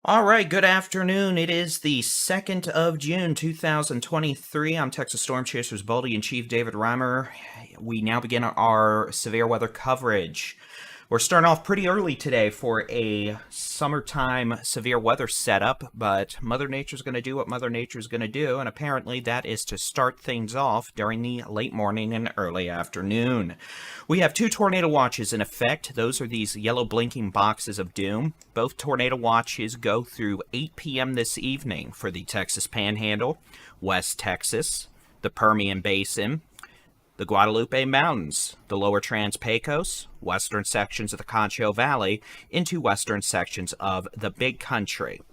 All right, good afternoon. It is the 2nd of June, 2023. I'm Texas Storm Chasers Baldy-in-Chief David Reimer. We now begin our severe weather coverage. We're starting off pretty early today for a summertime severe weather setup, but Mother Nature's going to do what Mother Nature's going to do, and apparently that is to start things off during the late morning and early afternoon. We have two tornado watches in effect. Those are these yellow blinking boxes of doom. Both tornado watches go through 8 p.m. this evening for the Texas Panhandle, West Texas, the Permian Basin, the Guadalupe Mountains, the lower Trans-Pecos, western sections of the Concho Valley, into western sections of the Big Country.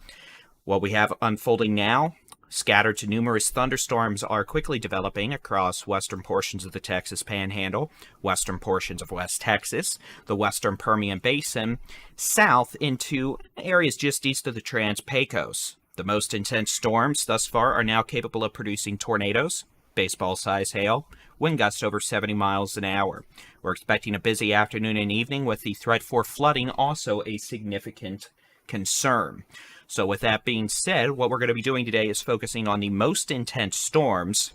What we have unfolding now, scattered to numerous thunderstorms are quickly developing across western portions of the Texas Panhandle, western portions of West Texas, the western Permian Basin, south into areas just east of the Trans-Pecos. The most intense storms thus far are now capable of producing tornadoes, baseball-sized hail, wind gusts over 70 miles an hour. We're expecting a busy afternoon and evening with the threat for flooding also a significant concern. So with that being said, what we're going to be doing today is focusing on the most intense storms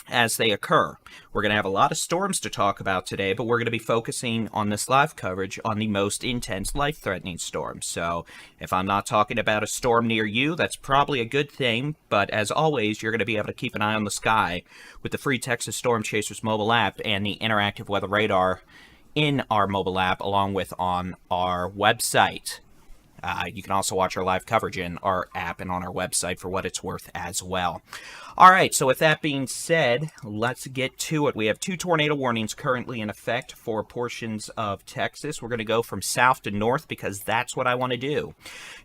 as they occur. We're going to have a lot of storms to talk about today, but we're going to be focusing on this live coverage on the most intense life-threatening storms. So if I'm not talking about a storm near you, that's probably a good thing, but as always, you're going to be able to keep an eye on the sky with the free Texas Storm Chasers mobile app and the interactive weather radar in our mobile app, along with on our website. You can also watch our live coverage in our app and on our website for what it's worth as well. All right, so with that being said, let's get to it. We have two tornado warnings currently in effect for portions of Texas. We're going to go from south to north because that's what I want to do.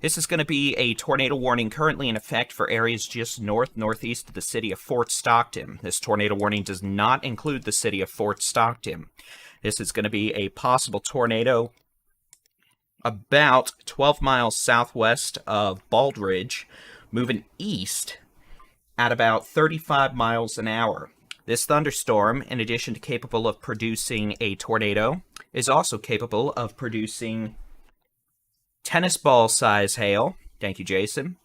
This is going to be a tornado warning currently in effect for areas just northeast of the city of Fort Stockton. This tornado warning does not include the city of Fort Stockton. This is going to be a possible tornado about 12 miles southwest of Baldridge, moving east at about 35 miles an hour. This thunderstorm, in addition to capable of producing a tornado, is also capable of producing tennis ball size hail, thank you Jason,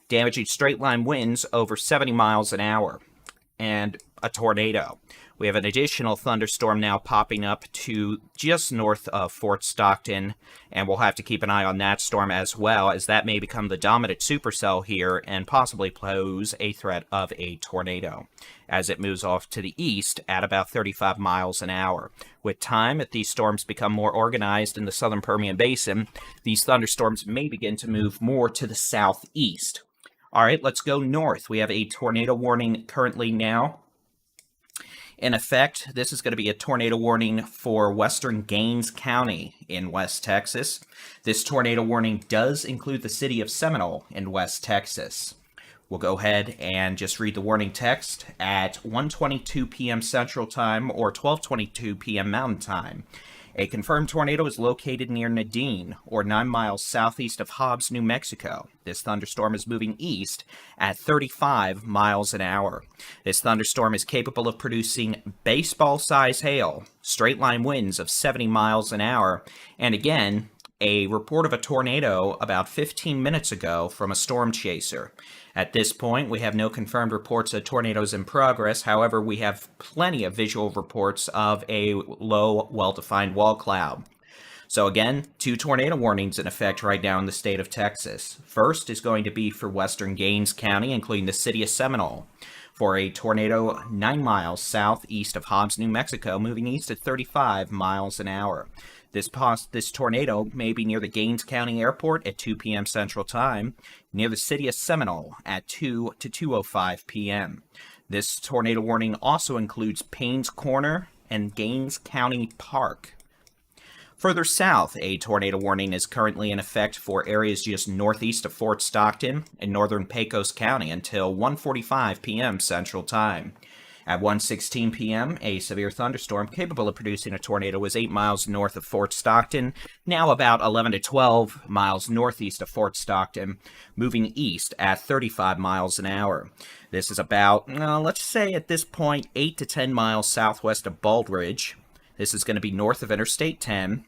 damaging straight line winds over 70 miles an hour, and a tornado. We have an additional thunderstorm now popping up to just north of Fort Stockton, and we'll have to keep an eye on that storm as well, as that may become the dominant supercell here and possibly pose a threat of a tornado as it moves off to the east at about 35 miles an hour. With time, if these storms become more organized in the southern Permian Basin, these thunderstorms may begin to move more to the southeast. All right, let's go north. We have a tornado warning currently now in effect. This is going to be a tornado warning for western Gaines County in West Texas. This tornado warning does include the city of Seminole in West Texas. We'll go ahead and just read the warning text at 1:22 p.m. Central Time or 12:22 p.m. Mountain Time. A confirmed tornado is located near Nadine, or 9 miles southeast of Hobbs, New Mexico. This thunderstorm is moving east at 35 miles an hour. This thunderstorm is capable of producing baseball-sized hail, straight-line winds of 70 miles an hour, and again, a report of a tornado about 15 minutes ago from a storm chaser. At this point, we have no confirmed reports of tornadoes in progress. However, we have plenty of visual reports of a low, well-defined wall cloud. So again, two tornado warnings in effect right now in the state of Texas. First is going to be for western Gaines County, including the city of Seminole, for a tornado 9 miles southeast of Hobbs, New Mexico, moving east at 35 miles an hour. This tornado may be near the Gaines County Airport at 2 p.m. Central Time, near the city of Seminole at 2 to 2:05 p.m. This tornado warning also includes Paynes Corner and Gaines County Park. Further south, a tornado warning is currently in effect for areas just northeast of Fort Stockton and northern Pecos County until 1:45 p.m. Central Time. At 1:16 p.m., a severe thunderstorm capable of producing a tornado was 8 miles north of Fort Stockton, now about 11 to 12 miles northeast of Fort Stockton, moving east at 35 miles an hour. This is about, let's say at this point, 8 to 10 miles southwest of Baldridge. This is going to be north of Interstate 10,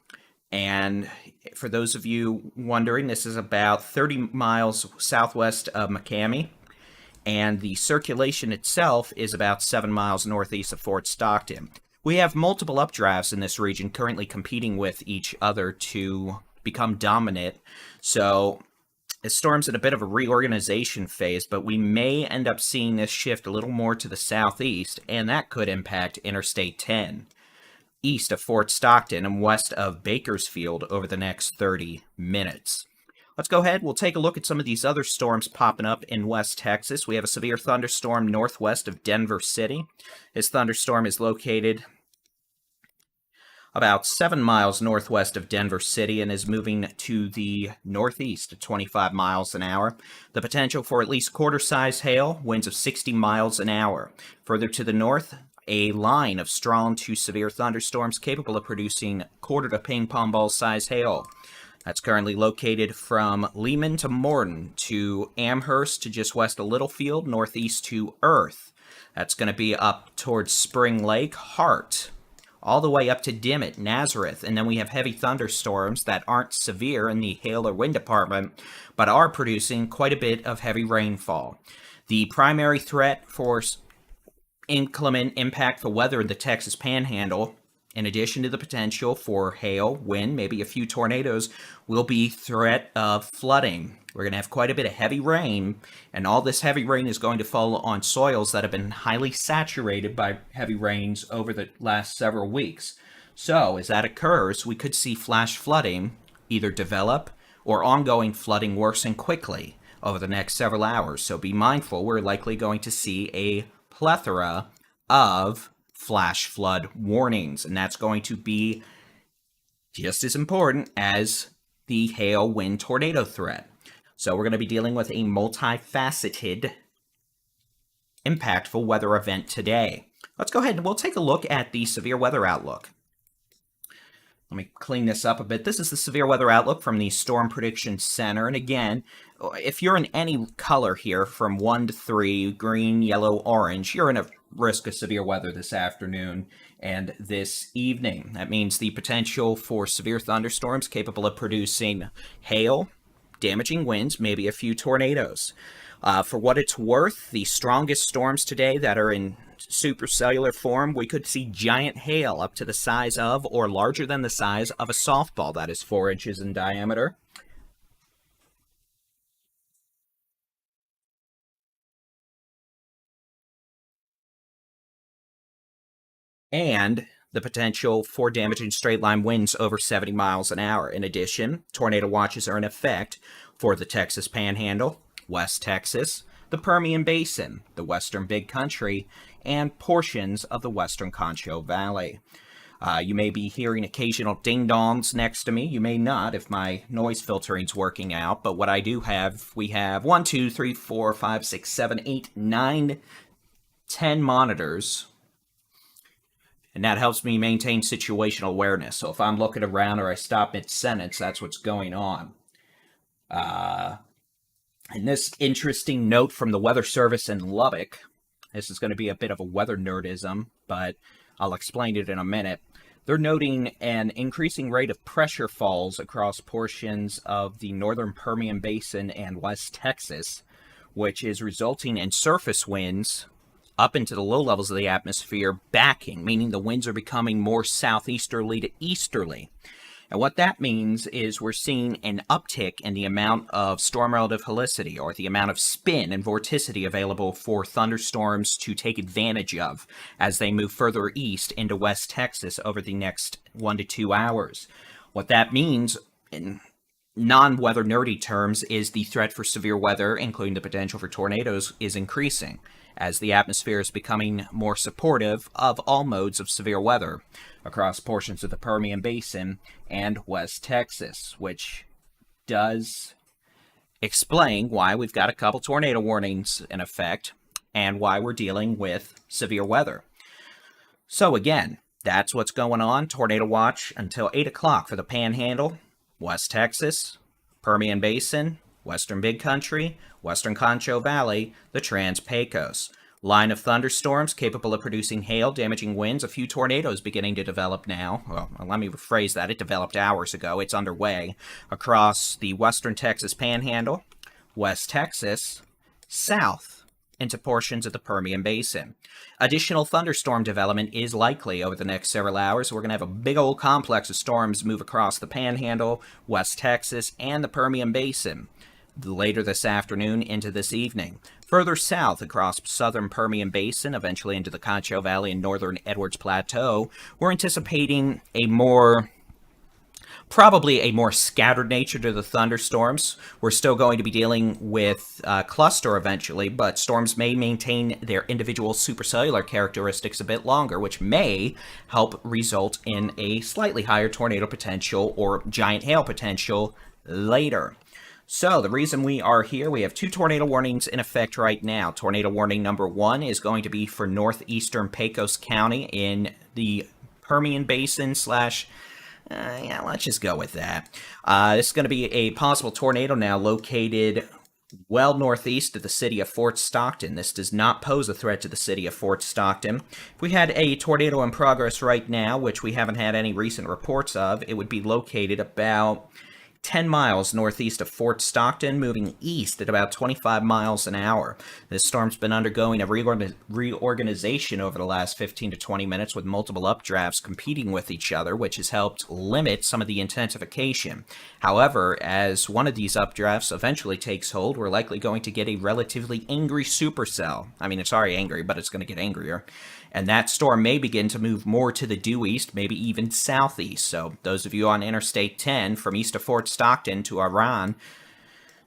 And for those of you wondering, this is about 30 miles southwest of McCamey, and the circulation itself is about 7 miles northeast of Fort Stockton. We have multiple updrafts in this region currently competing with each other to become dominant, so the storm's in a bit of a reorganization phase, but we may end up seeing this shift a little more to the southeast, and that could impact Interstate 10, east of Fort Stockton and west of Bakersfield over the next 30 minutes. Let's go ahead. We'll take a look at some of these other storms popping up in West Texas. We have a severe thunderstorm northwest of Denver City. This thunderstorm is located about 7 miles northwest of Denver City and is moving to the northeast at 25 miles an hour. The potential for at least quarter-size hail, winds of 60 miles an hour. Further to the north, a line of strong to severe thunderstorms capable of producing quarter to ping pong ball size hail. That's currently located from Lehman to Morton to Amherst to just west of Littlefield, northeast to Earth. That's going to be up towards Spring Lake, Hart, all the way up to Dimmitt, Nazareth, and then we have heavy thunderstorms that aren't severe in the hail or wind department, but are producing quite a bit of heavy rainfall. The primary threat for inclement, impactful weather in the Texas Panhandle, in addition to the potential for hail, wind, maybe a few tornadoes, will be threat of flooding. We're going to have quite a bit of heavy rain, and all this heavy rain is going to fall on soils that have been highly saturated by heavy rains over the last several weeks. So, as that occurs, we could see flash flooding either develop or ongoing flooding worsen quickly over the next several hours. So be mindful, we're likely going to see a plethora of flash flood warnings, and that's going to be just as important as the hail, wind, tornado threat. So we're going to be dealing with a multifaceted, impactful weather event today. Let's go ahead and we'll take a look at the severe weather outlook. Let me clean this up a bit. This is the severe weather outlook from the Storm Prediction Center. And again, if you're in any color here from 1 to 3, green, yellow, orange, you're in a risk of severe weather this afternoon and this evening. That means the potential for severe thunderstorms capable of producing hail, damaging winds, maybe a few tornadoes. For what it's worth, the strongest storms today that are in supercellular form, we could see giant hail up to the size of or larger than the size of a softball that is 4 inches in diameter. And the potential for damaging straight-line winds over 70 miles an hour. In addition, tornado watches are in effect for the Texas Panhandle, West Texas, the Permian Basin, the Western Big Country, and portions of the Western Concho Valley. You may be hearing occasional ding-dongs next to me. You may not if my noise filtering's working out, but what I do have, we have 1, 2, 3, 4, 5, 6, 7, 8, 9, 10 monitors, and that helps me maintain situational awareness. So if I'm looking around or I stop mid-sentence, that's what's going on. And this interesting note from the Weather Service in Lubbock, this is going to be a bit of a weather nerdism, but I'll explain it in a minute. They're noting an increasing rate of pressure falls across portions of the northern Permian Basin and West Texas, which is resulting in surface winds up into the low levels of the atmosphere backing, meaning the winds are becoming more southeasterly to easterly. And what that means is we're seeing an uptick in the amount of storm relative helicity, or the amount of spin and vorticity available for thunderstorms to take advantage of as they move further east into West Texas over the next 1 to 2 hours. What that means in non-weather nerdy terms is the threat for severe weather, including the potential for tornadoes, is increasing as the atmosphere is becoming more supportive of all modes of severe weather across portions of the Permian Basin and West Texas, which does explain why we've got a couple tornado warnings in effect and why we're dealing with severe weather. So again, that's what's going on. Tornado watch until 8 o'clock for the Panhandle, West Texas, Permian Basin, Western Big Country, Western Concho Valley, the Trans-Pecos. Line of thunderstorms capable of producing hail, damaging winds, a few tornadoes beginning to develop now. Well, let me rephrase that. It developed hours ago. It's underway across the western Texas panhandle, West Texas, south into portions of the Permian Basin. Additional thunderstorm development is likely over the next several hours. We're going to have a big old complex of storms move across the panhandle, West Texas, and the Permian Basin later this afternoon into this evening. Further south across southern Permian Basin, eventually into the Concho Valley and northern Edwards Plateau, we're anticipating probably a more scattered nature to the thunderstorms. We're still going to be dealing with cluster eventually, but storms may maintain their individual supercellular characteristics a bit longer, which may help result in a slightly higher tornado potential or giant hail potential later. So the reason we are here, we have 2 tornado warnings in effect right now. Tornado warning number 1 is going to be for northeastern Pecos County in the Permian Basin slash, let's just go with that. This is going to be a possible tornado now located well northeast of the city of Fort Stockton. This does not pose a threat to the city of Fort Stockton. If we had a tornado in progress right now, which we haven't had any recent reports of, it would be located about 10 miles northeast of Fort Stockton, moving east at about 25 miles an hour. This storm's been undergoing a reorganization over the last 15 to 20 minutes with multiple updrafts competing with each other, which has helped limit some of the intensification. However, as one of these updrafts eventually takes hold, we're likely going to get a relatively angry supercell. I mean, it's already angry, but it's going to get angrier. And that storm may begin to move more to the due east, maybe even southeast. So those of you on Interstate 10 from east of Fort Stockton to Iran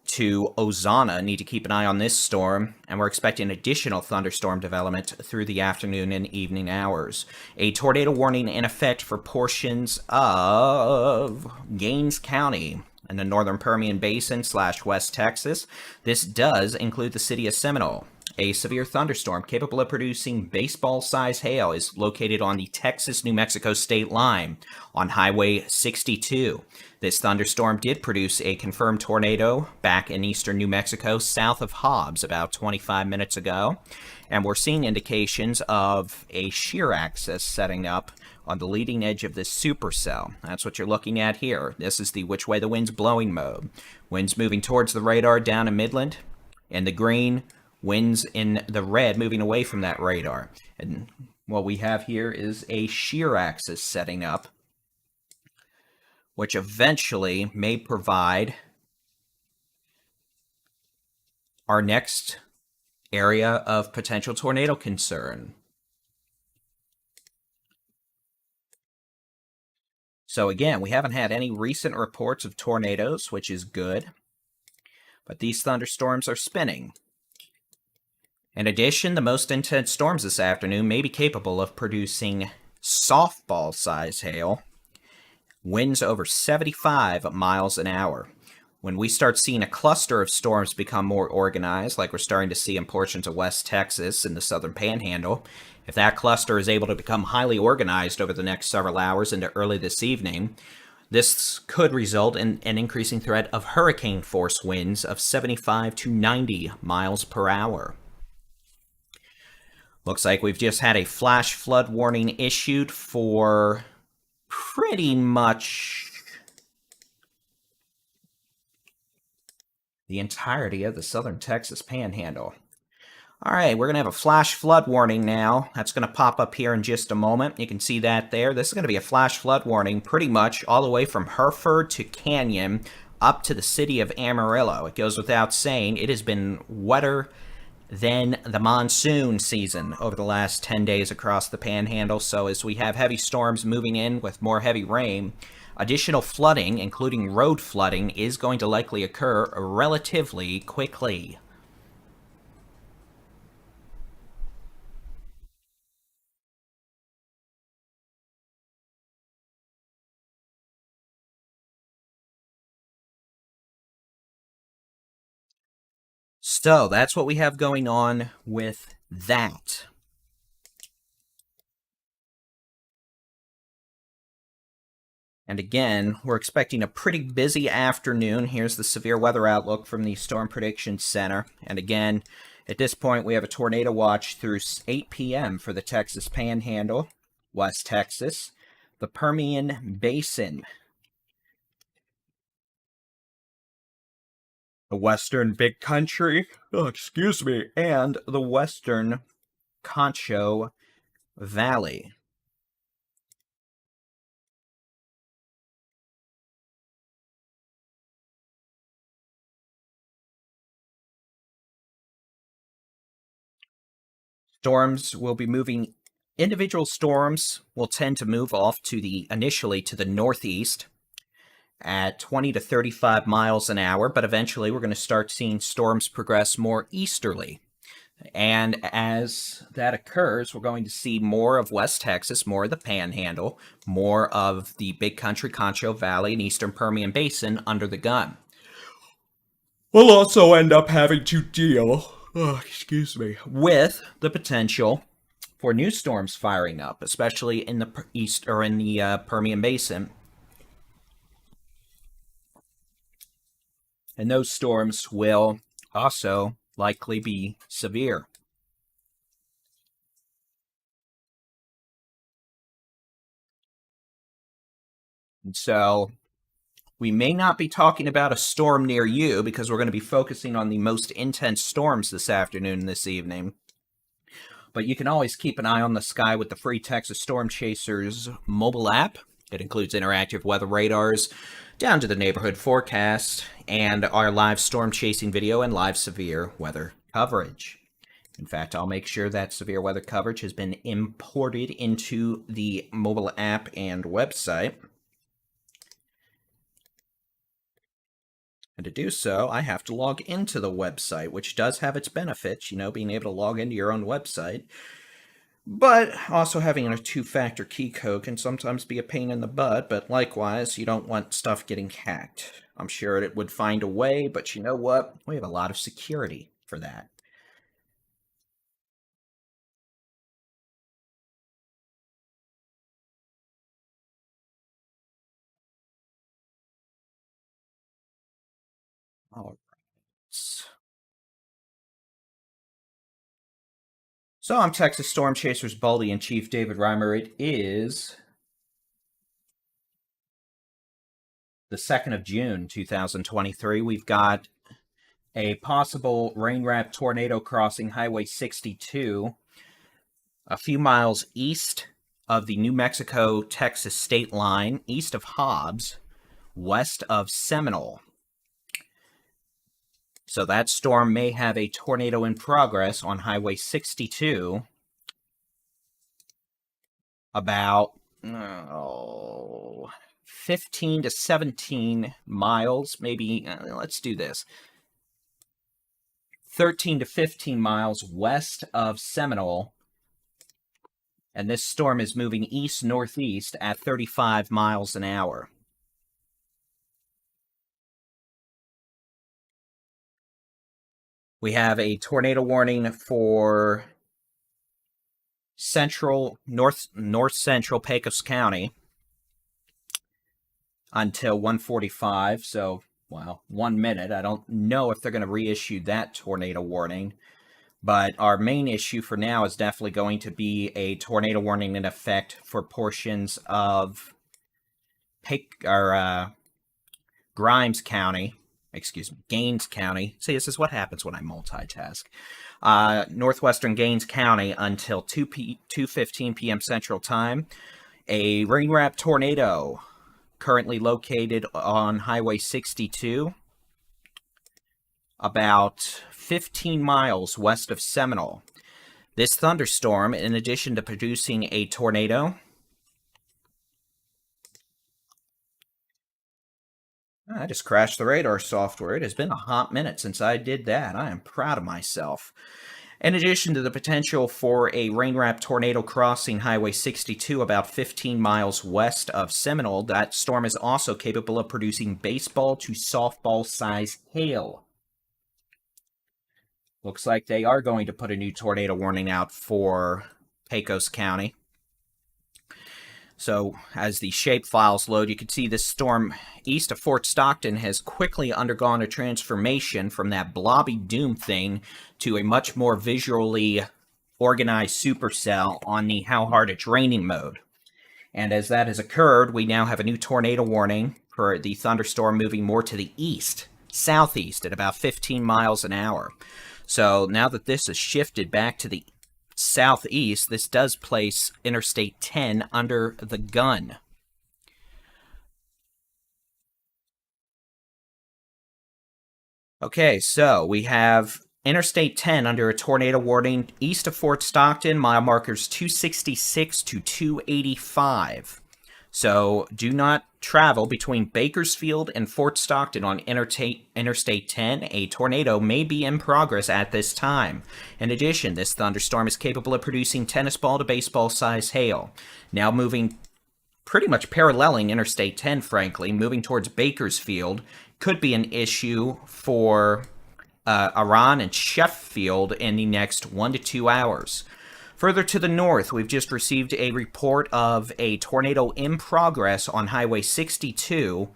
to Ozana need to keep an eye on this storm, and we're expecting additional thunderstorm development through the afternoon and evening hours. A tornado warning in effect for portions of Gaines County in the northern Permian Basin / West Texas. This does include the city of Seminole. A severe thunderstorm capable of producing baseball-sized hail is located on the Texas-New Mexico state line on Highway 62. This thunderstorm did produce a confirmed tornado back in eastern New Mexico south of Hobbs about 25 minutes ago. And we're seeing indications of a shear axis setting up on the leading edge of this supercell. That's what you're looking at here. This is the which way the wind's blowing mode. Wind's moving towards the radar down in Midland. In the green, winds in the red moving away from that radar. And what we have here is a shear axis setting up, which eventually may provide our next area of potential tornado concern. So again, we haven't had any recent reports of tornadoes, which is good, but these thunderstorms are spinning. In addition, the most intense storms this afternoon may be capable of producing softball-sized hail, winds over 75 miles an hour. When we start seeing a cluster of storms become more organized, like we're starting to see in portions of West Texas and the southern panhandle, if that cluster is able to become highly organized over the next several hours into early this evening, this could result in an increasing threat of hurricane-force winds of 75 to 90 miles per hour. Looks like we've just had a flash flood warning issued for pretty much the entirety of the southern Texas panhandle. All right, we're going to have a flash flood warning now. That's going to pop up here in just a moment. You can see that there. This is going to be a flash flood warning pretty much all the way from Hereford to Canyon up to the city of Amarillo. It goes without saying, it has been wetter than the monsoon season over the last 10 days across the panhandle. So as we have heavy storms moving in with more heavy rain, additional flooding, including road flooding, is going to likely occur relatively quickly. So that's what we have going on with that. And again, we're expecting a pretty busy afternoon. Here's the severe weather outlook from the Storm Prediction Center. And again, At this point, we have a tornado watch through 8 p.m. for the Texas Panhandle, West Texas, the Permian Basin, the Western Big Country, and the Western Concho Valley. Storms will be moving. Individual storms will tend to move off initially to the northeast at 20 to 35 miles an hour, but eventually we're going to start seeing storms progress more easterly. And as that occurs, we're going to see more of West Texas, more of the Panhandle, more of the Big Country, Concho Valley, and Eastern Permian Basin under the gun. We'll also end up having to deal, with the potential for new storms firing up, especially in the east or in the Permian Basin. And those storms will also likely be severe. And so we may not be talking about a storm near you because we're going to be focusing on the most intense storms this afternoon and this evening. But you can always keep an eye on the sky with the free Texas Storm Chasers mobile app. It includes interactive weather radars, down to the neighborhood forecast, and our live storm chasing video and live severe weather coverage. In fact, I'll make sure that severe weather coverage has been imported into the mobile app and website. And to do so, I have to log into the website, which does have its benefits, being able to log into your own website. But also having a two-factor key code can sometimes be a pain in the butt, but likewise, you don't want stuff getting hacked. I'm sure it would find a way, but you know what? We have a lot of security for that. All right. So I'm Texas Storm Chasers Baldy-in-Chief David Reimer. It is the 2nd of June, 2023. We've got a possible rain-wrapped tornado crossing Highway 62 a few miles east of the New Mexico-Texas state line, east of Hobbs, west of Seminole. So that storm may have a tornado in progress on Highway 62 about 15 to 17 miles, maybe, let's do this, 13 to 15 miles west of Seminole. And this storm is moving east-northeast at 35 miles an hour. We have a tornado warning for north central Pecos County until 1:45, so, 1 minute. I don't know if they're going to reissue that tornado warning, but our main issue for now is definitely going to be a tornado warning in effect for portions of Gaines County. See, this is what happens when I multitask. Northwestern Gaines County until 2:15 p.m. Central Time. A rain-wrapped tornado currently located on Highway 62, about 15 miles west of Seminole. This thunderstorm, in addition to producing a tornado, I just crashed the radar software. It has been a hot minute since I did that. I am proud of myself. In addition to the potential for a rain-wrapped tornado crossing Highway 62 about 15 miles west of Seminole, that storm is also capable of producing baseball to softball size hail. Looks like they are going to put a new tornado warning out for Pecos County. So as the shape files load, you can see this storm east of Fort Stockton has quickly undergone a transformation from that blobby doom thing to a much more visually organized supercell on the how hard it's raining mode. And as that has occurred, we now have a new tornado warning for the thunderstorm moving more to the east, southeast at about 15 miles an hour. So now that this has shifted back to the southeast, this does place Interstate 10 under the gun. Okay, so we have Interstate 10 under a tornado warning east of Fort Stockton, mile markers 266 to 285. So do not travel between Bakersfield and Fort Stockton on Interstate 10. A tornado may be in progress at this time. In addition, this thunderstorm is capable of producing tennis ball to baseball size hail. Now moving pretty much paralleling Interstate 10, frankly, moving towards Bakersfield could be an issue for Iran and Sheffield in the next 1 to 2 hours. Further to the north, we've just received a report of a tornado in progress on Highway 62,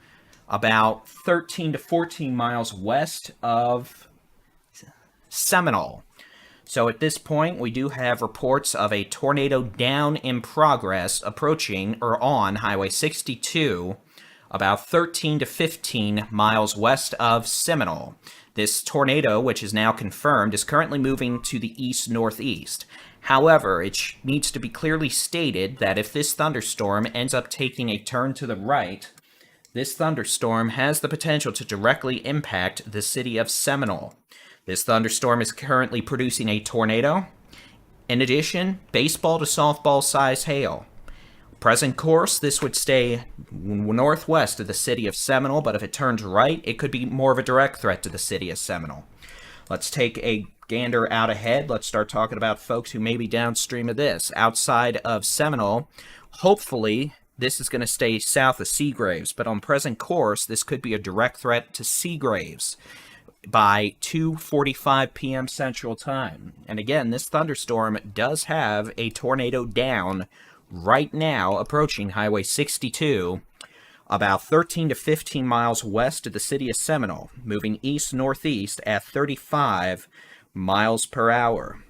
about 13 to 14 miles west of Seminole. So at this point, we do have reports of a tornado down in progress approaching or on Highway 62, about 13 to 15 miles west of Seminole. This tornado, which is now confirmed, is currently moving to the east-northeast. However, it needs to be clearly stated that if this thunderstorm ends up taking a turn to the right, this thunderstorm has the potential to directly impact the city of Seminole. This thunderstorm is currently producing a tornado. In addition, baseball to softball size hail. Present course, this would stay northwest of the city of Seminole, but if it turns right, it could be more of a direct threat to the city of Seminole. Let's take a gander out ahead. Let's start talking about folks who may be downstream of this. Outside of Seminole, hopefully this is going to stay south of Seagraves, but on present course, this could be a direct threat to Seagraves by 2:45 p.m. Central Time. And again, this thunderstorm does have a tornado down right now approaching Highway 62, about 13 to 15 miles west of the city of Seminole, moving east-northeast at 35 miles per hour.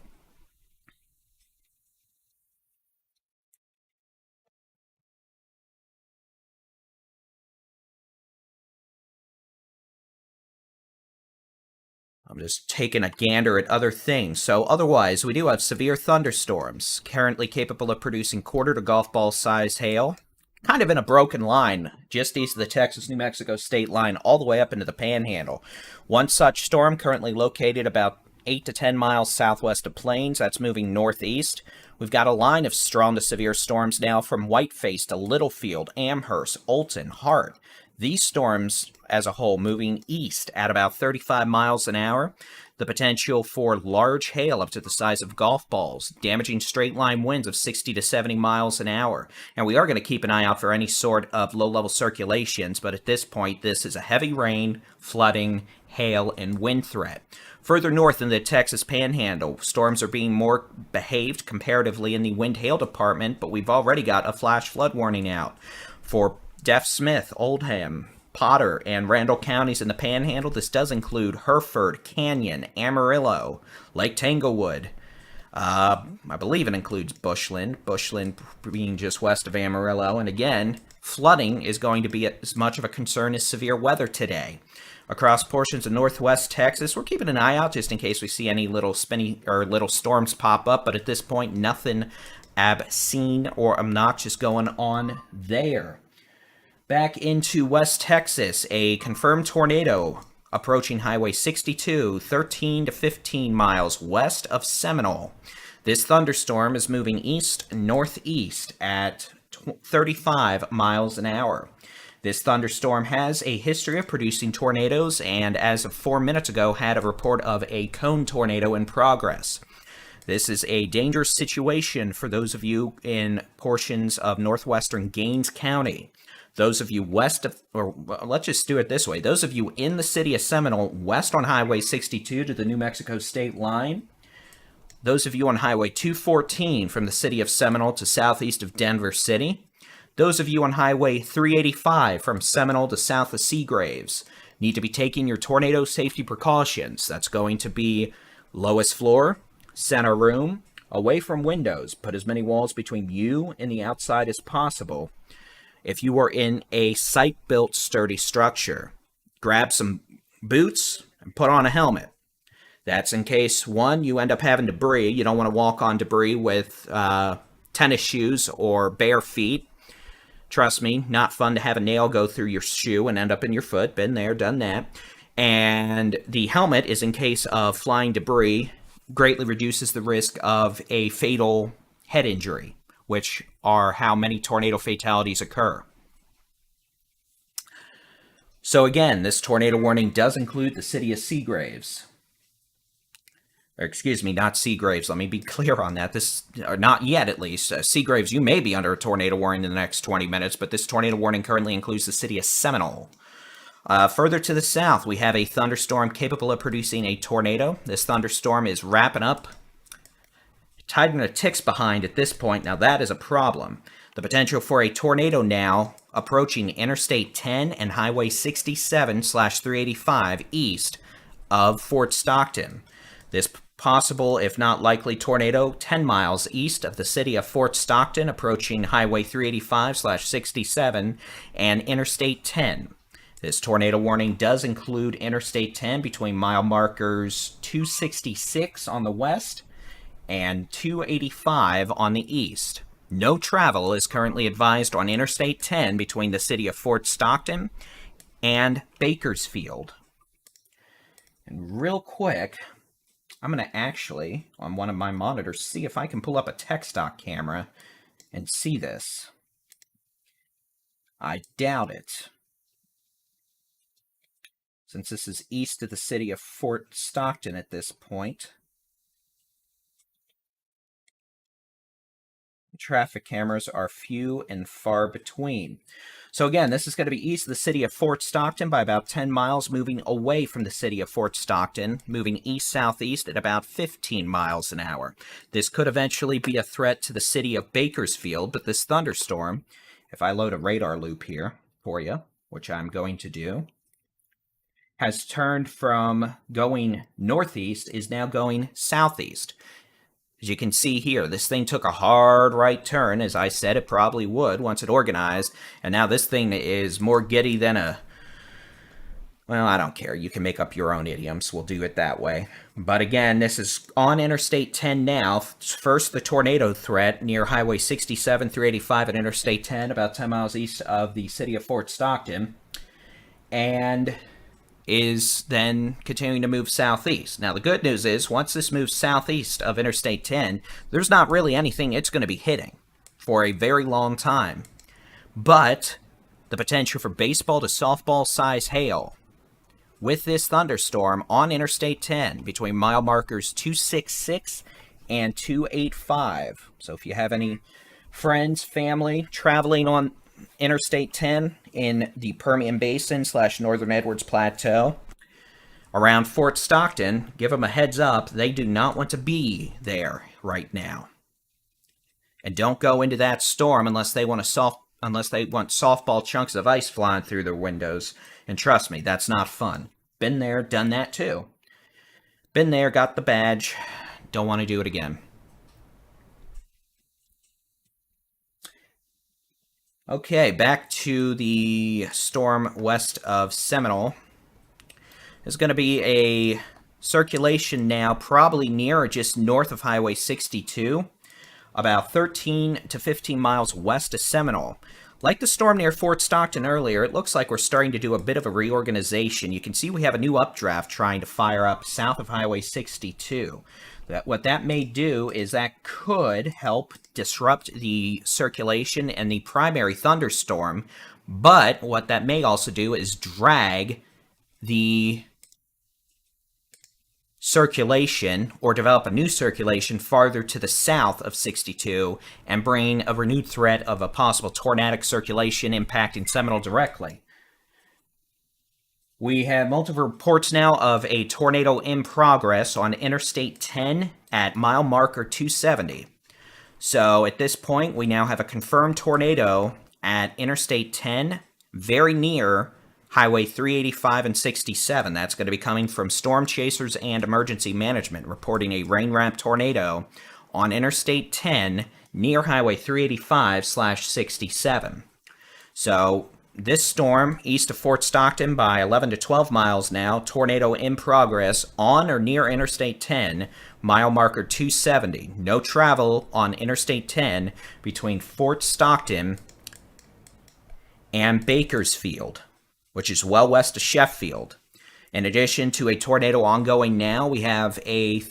I'm just taking a gander at other things. So otherwise, we do have severe thunderstorms, currently capable of producing quarter to golf ball sized hail, kind of in a broken line, just east of the Texas-New Mexico state line, all the way up into the Panhandle. One such storm currently located about 8 to 10 miles southwest of Plains. That's moving northeast. We've got a line of strong to severe storms now from Whiteface to Littlefield, Amherst, Olton, Hart. These storms, as a whole, moving east at about 35 miles an hour. The potential for large hail up to the size of golf balls, damaging straight-line winds of 60 to 70 miles an hour. And we are going to keep an eye out for any sort of low-level circulations, but at this point, this is a heavy rain, flooding, hail, and wind threat. Further north in the Texas Panhandle, storms are being more behaved comparatively in the wind-hail department, but we've already got a flash flood warning out for Deaf Smith, Oldham, Potter, and Randall counties in the Panhandle. This does include Hereford, Canyon, Amarillo, Lake Tanglewood. I believe it includes Bushland being just west of Amarillo. And again, flooding is going to be as much of a concern as severe weather today. Across portions of northwest Texas, we're keeping an eye out just in case we see any little spinny or little storms pop up, but at this point, nothing obscene or obnoxious going on there. Back into West Texas, a confirmed tornado approaching Highway 62, 13 to 15 miles west of Seminole. This thunderstorm is moving east-northeast at 35 miles an hour. This thunderstorm has a history of producing tornadoes, and as of 4 minutes ago, had a report of a cone tornado in progress. This is a dangerous situation for those of you in portions of northwestern Gaines County. Those of you west of, or let's just do it this way, those of you in the city of Seminole, west on Highway 62 to the New Mexico state line, those of you on Highway 214 from the city of Seminole to southeast of Denver City, Those of you on Highway 385 from Seminole to south of Seagraves need to be taking your tornado safety precautions. That's going to be lowest floor, center room, away from windows. Put as many walls between you and the outside as possible. If you are in a site-built sturdy structure, grab some boots and put on a helmet. That's in case, one, you end up having debris. You don't want to walk on debris with tennis shoes or bare feet. Trust me, not fun to have a nail go through your shoe and end up in your foot. Been there, done that. And the helmet is in case of flying debris, greatly reduces the risk of a fatal head injury, which are how many tornado fatalities occur. So again, this tornado warning does include the city of Seagraves. Or excuse me, not Seagraves. Let me be clear on that. This, or not yet at least. Seagraves, you may be under a tornado warning in the next 20 minutes, but this tornado warning currently includes the city of Seminole. Further to the south, we have a thunderstorm capable of producing a tornado. This thunderstorm is wrapping up. Tiding the ticks behind at this point. Now that is a problem. The potential for a tornado now approaching Interstate 10 and Highway 67/385 east of Fort Stockton. This possible, if not likely, tornado 10 miles east of the city of Fort Stockton, approaching Highway 385/67 and Interstate 10. This tornado warning does include Interstate 10 between mile markers 266 on the west and 285 on the east. No travel is currently advised on Interstate 10 between the city of Fort Stockton and Bakersfield. And real quick, I'm going to actually, on one of my monitors, see if I can pull up a TechStock camera and see this. I doubt it. Since this is east of the city of Fort Stockton at this point. Traffic cameras are few and far between. So again, this is going to be east of the city of Fort Stockton by about 10 miles, moving away from the city of Fort Stockton, moving east-southeast at about 15 miles an hour. This could eventually be a threat to the city of Bakersfield, but this thunderstorm, if I load a radar loop here for you, which I'm going to do, has turned from going northeast, is now going southeast. As you can see here, this thing took a hard right turn, as I said it probably would once it organized, and now this thing is more giddy than a... Well, I don't care. You can make up your own idioms. We'll do it that way. But again, this is on Interstate 10 now. First, the tornado threat near Highway 67/385 at Interstate 10, about 10 miles east of the city of Fort Stockton, and is then continuing to move southeast. Now, the good news is, once this moves southeast of Interstate 10, there's not really anything it's going to be hitting for a very long time. But the potential for baseball to softball size hail with this thunderstorm on Interstate 10 between mile markers 266 and 285. So if you have any friends, family traveling on Interstate 10 in the Permian Basin / Northern Edwards Plateau around Fort Stockton, give them a heads up. They do not want to be there right now. And don't go into that storm unless they want softball chunks of ice flying through their windows. And trust me, that's not fun. Been there, done that too. Been there, got the badge. Don't want to do it again. Okay, back to the storm west of Seminole. There's going to be a circulation now probably near or just north of Highway 62, about 13 to 15 miles west of Seminole. Like the storm near Fort Stockton earlier, it looks like we're starting to do a bit of a reorganization. You can see we have a new updraft trying to fire up south of Highway 62. What that may do is that could help disrupt the circulation and the primary thunderstorm, but what that may also do is drag the circulation or develop a new circulation farther to the south of 62 and bring a renewed threat of a possible tornadic circulation impacting Seminole directly. We have multiple reports now of a tornado in progress on Interstate 10 at mile marker 270. So at this point, we now have a confirmed tornado at Interstate 10, very near Highway 385 and 67. That's going to be coming from Storm Chasers and Emergency Management, reporting a rain-wrapped tornado on Interstate 10 near Highway 385/67. So this storm, east of Fort Stockton by 11 to 12 miles now, tornado in progress on or near Interstate 10, mile marker 270. No travel on Interstate 10 between Fort Stockton and Bakersfield, which is well west of Sheffield. In addition to a tornado ongoing now, we have a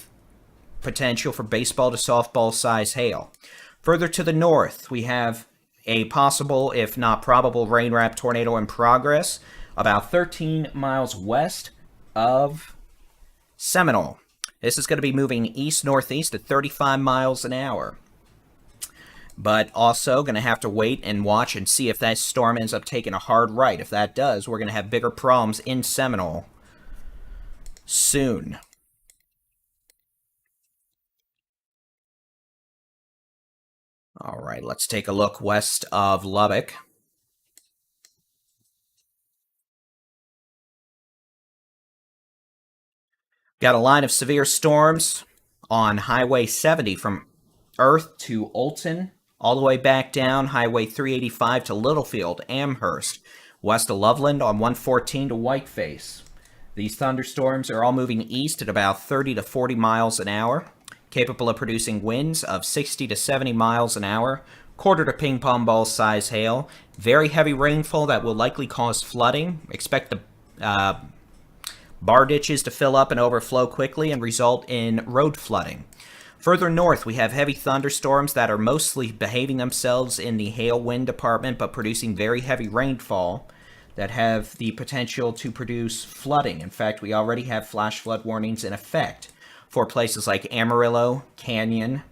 potential for baseball to softball size hail. Further to the north, we have a possible, if not probable, rain-wrapped tornado in progress about 13 miles west of Seminole. This is going to be moving east-northeast at 35 miles an hour. But also going to have to wait and watch and see if that storm ends up taking a hard right. If that does, we're going to have bigger problems in Seminole soon. All right, let's take a look west of Lubbock. Got a line of severe storms on Highway 70 from Earth to Olton, all the way back down Highway 385 to Littlefield, Amherst, west of Loveland on 114 to Whiteface. These thunderstorms are all moving east at about 30 to 40 miles an hour, capable of producing winds of 60 to 70 miles an hour, quarter to ping pong ball size hail, very heavy rainfall that will likely cause flooding. Expect the bar ditches to fill up and overflow quickly and result in road flooding. Further north, we have heavy thunderstorms that are mostly behaving themselves in the hail wind department, but producing very heavy rainfall that have the potential to produce flooding. In fact, we already have flash flood warnings in effect for places like Amarillo, Canyon,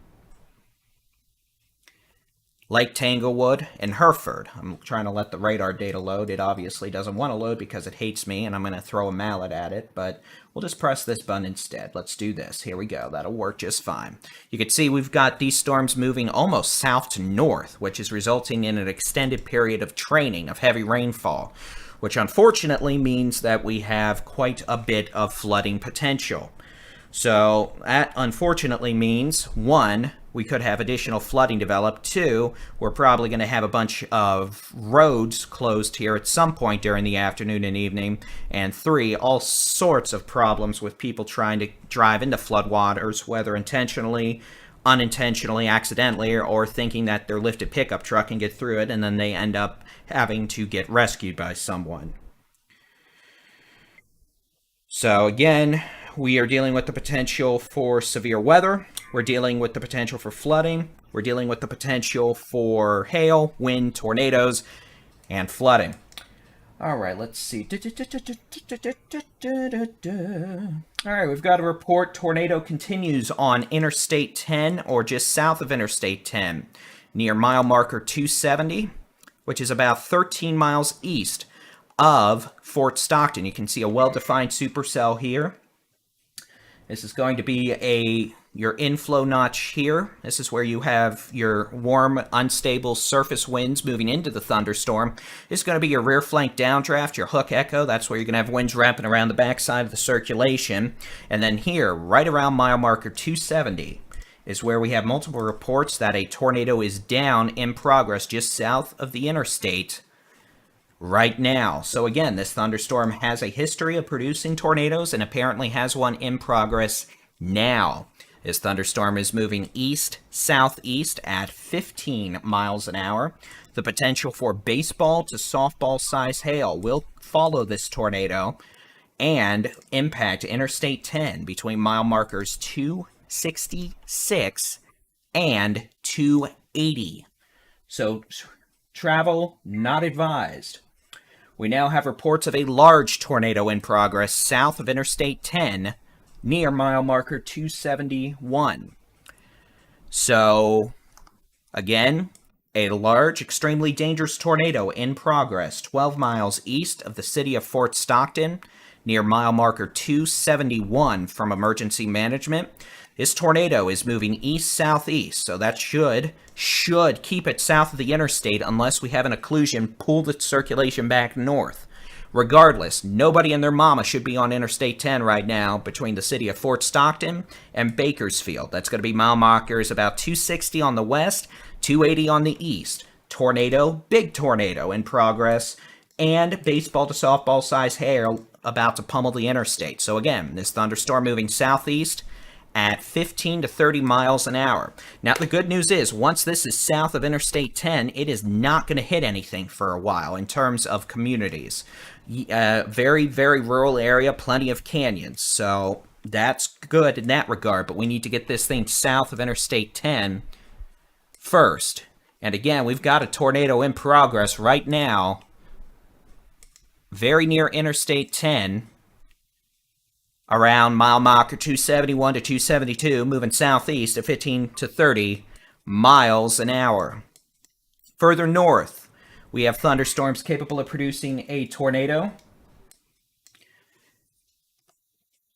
Lake Tanglewood, and Hereford. I'm trying to let the radar data load. It obviously doesn't want to load because it hates me, and I'm going to throw a mallet at it, but we'll just press this button instead. Let's do this. Here we go. That'll work just fine. You can see we've got these storms moving almost south to north, which is resulting in an extended period of training of heavy rainfall, which unfortunately means that we have quite a bit of flooding potential. So that unfortunately means, one, we could have additional flooding develop. Two, we're probably going to have a bunch of roads closed here at some point during the afternoon and evening. And three, all sorts of problems with people trying to drive into floodwaters, whether intentionally, unintentionally, accidentally, or thinking that their lifted pickup truck can get through it, and then they end up having to get rescued by someone. So again, we are dealing with the potential for severe weather. We're dealing with the potential for flooding. We're dealing with the potential for hail, wind, tornadoes, and flooding. All right, let's see. All right, we've got a report. Tornado continues on Interstate 10 or just south of Interstate 10 near mile marker 270, which is about 13 miles east of Fort Stockton. You can see a well-defined supercell here. This is going to be your inflow notch here. This is where you have your warm, unstable surface winds moving into the thunderstorm. This is going to be your rear flank downdraft, your hook echo. That's where you're going to have winds wrapping around the backside of the circulation. And then here, right around mile marker 270, is where we have multiple reports that a tornado is down in progress just south of the interstate right now. So again, this thunderstorm has a history of producing tornadoes and apparently has one in progress now. This thunderstorm is moving east-southeast at 15 miles an hour. The potential for baseball to softball size hail will follow this tornado and impact Interstate 10 between mile markers 266 and 280. So travel not advised. We now have reports of a large tornado in progress south of Interstate 10 near mile marker 271. So, again, a large, extremely dangerous tornado in progress 12 miles east of the city of Fort Stockton near mile marker 271 from emergency management. This tornado is moving east-southeast, so that should keep it south of the interstate unless we have an occlusion pull the circulation back north. Regardless, nobody and their mama should be on Interstate 10 right now between the city of Fort Stockton and Bakersfield. That's going to be mile markers about 260 on the west, 280 on the east. Tornado, big tornado in progress, and baseball to softball size hail about to pummel the interstate. So again, this thunderstorm moving southeast at 15 to 30 miles an hour. Now, the good news is, once this is south of Interstate 10, it is not going to hit anything for a while in terms of communities. Very, very rural area, plenty of canyons. So that's good in that regard, but we need to get this thing south of Interstate 10 first. And again, we've got a tornado in progress right now, very near Interstate 10, around mile marker 271 to 272, moving southeast at 15 to 30 miles an hour. Further north, we have thunderstorms capable of producing a tornado.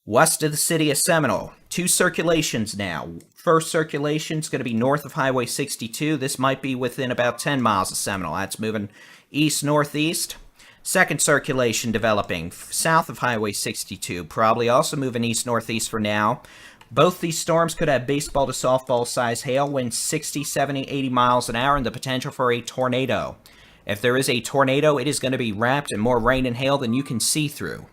West of the city of Seminole, 2 circulations now. First circulation is going to be north of Highway 62. This might be within about 10 miles of Seminole. That's moving east-northeast. Second circulation developing south of Highway 62, probably also moving east-northeast for now. Both these storms could have baseball to softball size hail, winds 60, 70, 80 miles an hour, and the potential for a tornado. If there is a tornado, it is going to be wrapped in more rain and hail than you can see through.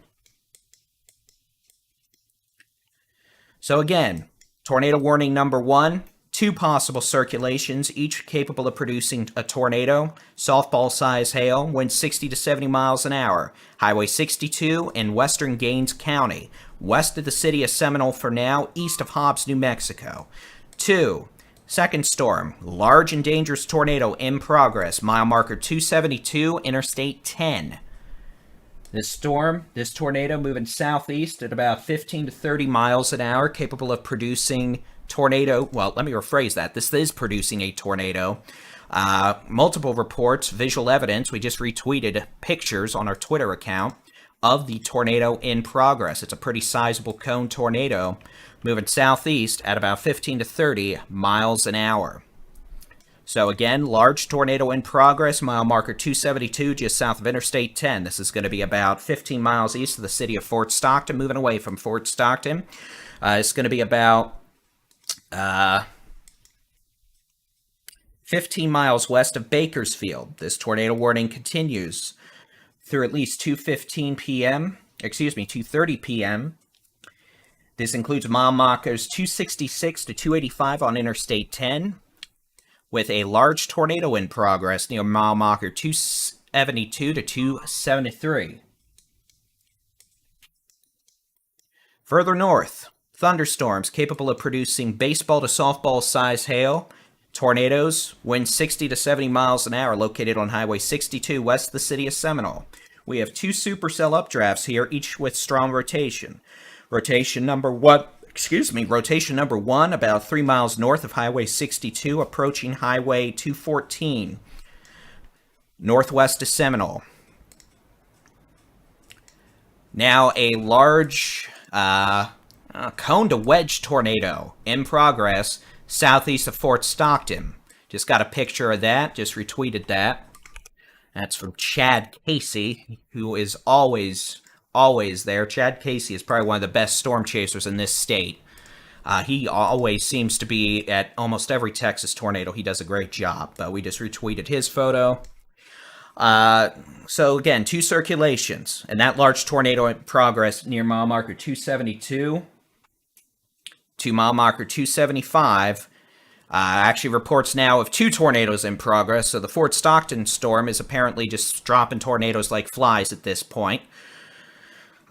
So again, tornado warning number 1. 2 possible circulations, each capable of producing a tornado. Softball size hail, winds 60 to 70 miles an hour. Highway 62 in western Gaines County, west of the city of Seminole for now, east of Hobbs, New Mexico. 2. Second storm, large and dangerous tornado in progress, mile marker 272, Interstate 10. This tornado moving southeast at about 15 to 30 miles an hour, capable of producing tornado. Well, let me rephrase that. This is producing a tornado. Multiple reports, visual evidence. We just retweeted pictures on our Twitter account of the tornado in progress. It's a pretty sizable cone tornado moving southeast at about 15 to 30 miles an hour. So again, large tornado in progress, mile marker 272 just south of Interstate 10. This is going to be about 15 miles east of the city of Fort Stockton, moving away from Fort Stockton. It's going to be about 15 miles west of Bakersfield. This tornado warning continues through at least 2:30 p.m. This includes mile markers 266 to 285 on Interstate 10, with a large tornado in progress near mile marker 272 to 273. Further north, thunderstorms capable of producing baseball to softball size hail. Tornadoes, winds 60 to 70 miles an hour, located on Highway 62 west of the city of Seminole. We have 2 supercell updrafts here, each with strong rotation. Rotation number 1, about 3 miles north of Highway 62, approaching Highway 214, northwest of Seminole. Now a large cone to wedge tornado in progress southeast of Fort Stockton. Just got a picture of that, just retweeted that. That's from Chad Casey, who is always there. Chad Casey is probably one of the best storm chasers in this state. He always seems to be at almost every Texas tornado. He does a great job, but we just retweeted his photo. So again, 2 circulations, and that large tornado in progress near mile marker 272 to mile marker 275. Actually reports now of 2 tornadoes in progress, so the Fort Stockton storm is apparently just dropping tornadoes like flies at this point.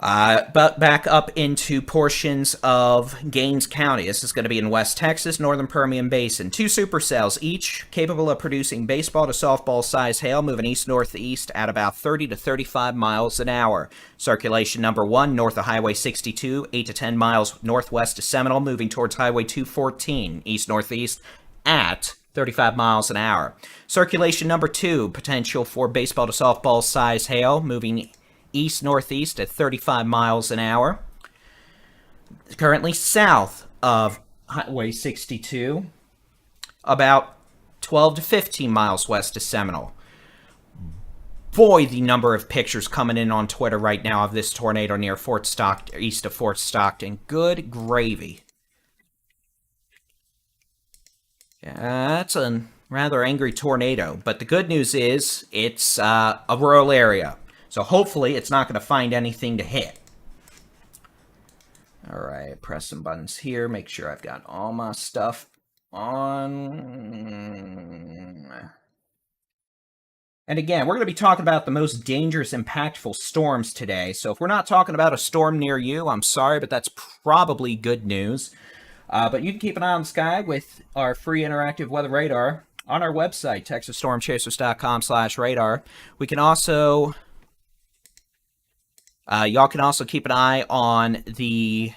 But back up into portions of Gaines County. This is going to be in West Texas, Northern Permian Basin. 2 supercells, each capable of producing baseball to softball size hail, moving east-northeast at about 30 to 35 miles an hour. Circulation number 1, north of Highway 62, 8 to 10 miles northwest of Seminole, moving towards Highway 214, east-northeast at 35 miles an hour. Circulation number 2, potential for baseball to softball size hail, moving east-northeast at 35 miles an hour. Currently south of Highway 62, about 12 to 15 miles west of Seminole. Boy, the number of pictures coming in on Twitter right now of this tornado near Fort Stockton, east of Fort Stockton. Good gravy. Yeah, that's a rather angry tornado, but the good news is it's a rural area, so hopefully it's not going to find anything to hit. All right, press some buttons here, make sure I've got all my stuff on. And again, we're going to be talking about the most dangerous, impactful storms today. So if we're not talking about a storm near you, I'm sorry, but that's probably good news. But you can keep an eye on the sky with our free interactive weather radar on our website, texasstormchasers.com/radar. We can also, y'all can also keep an eye on the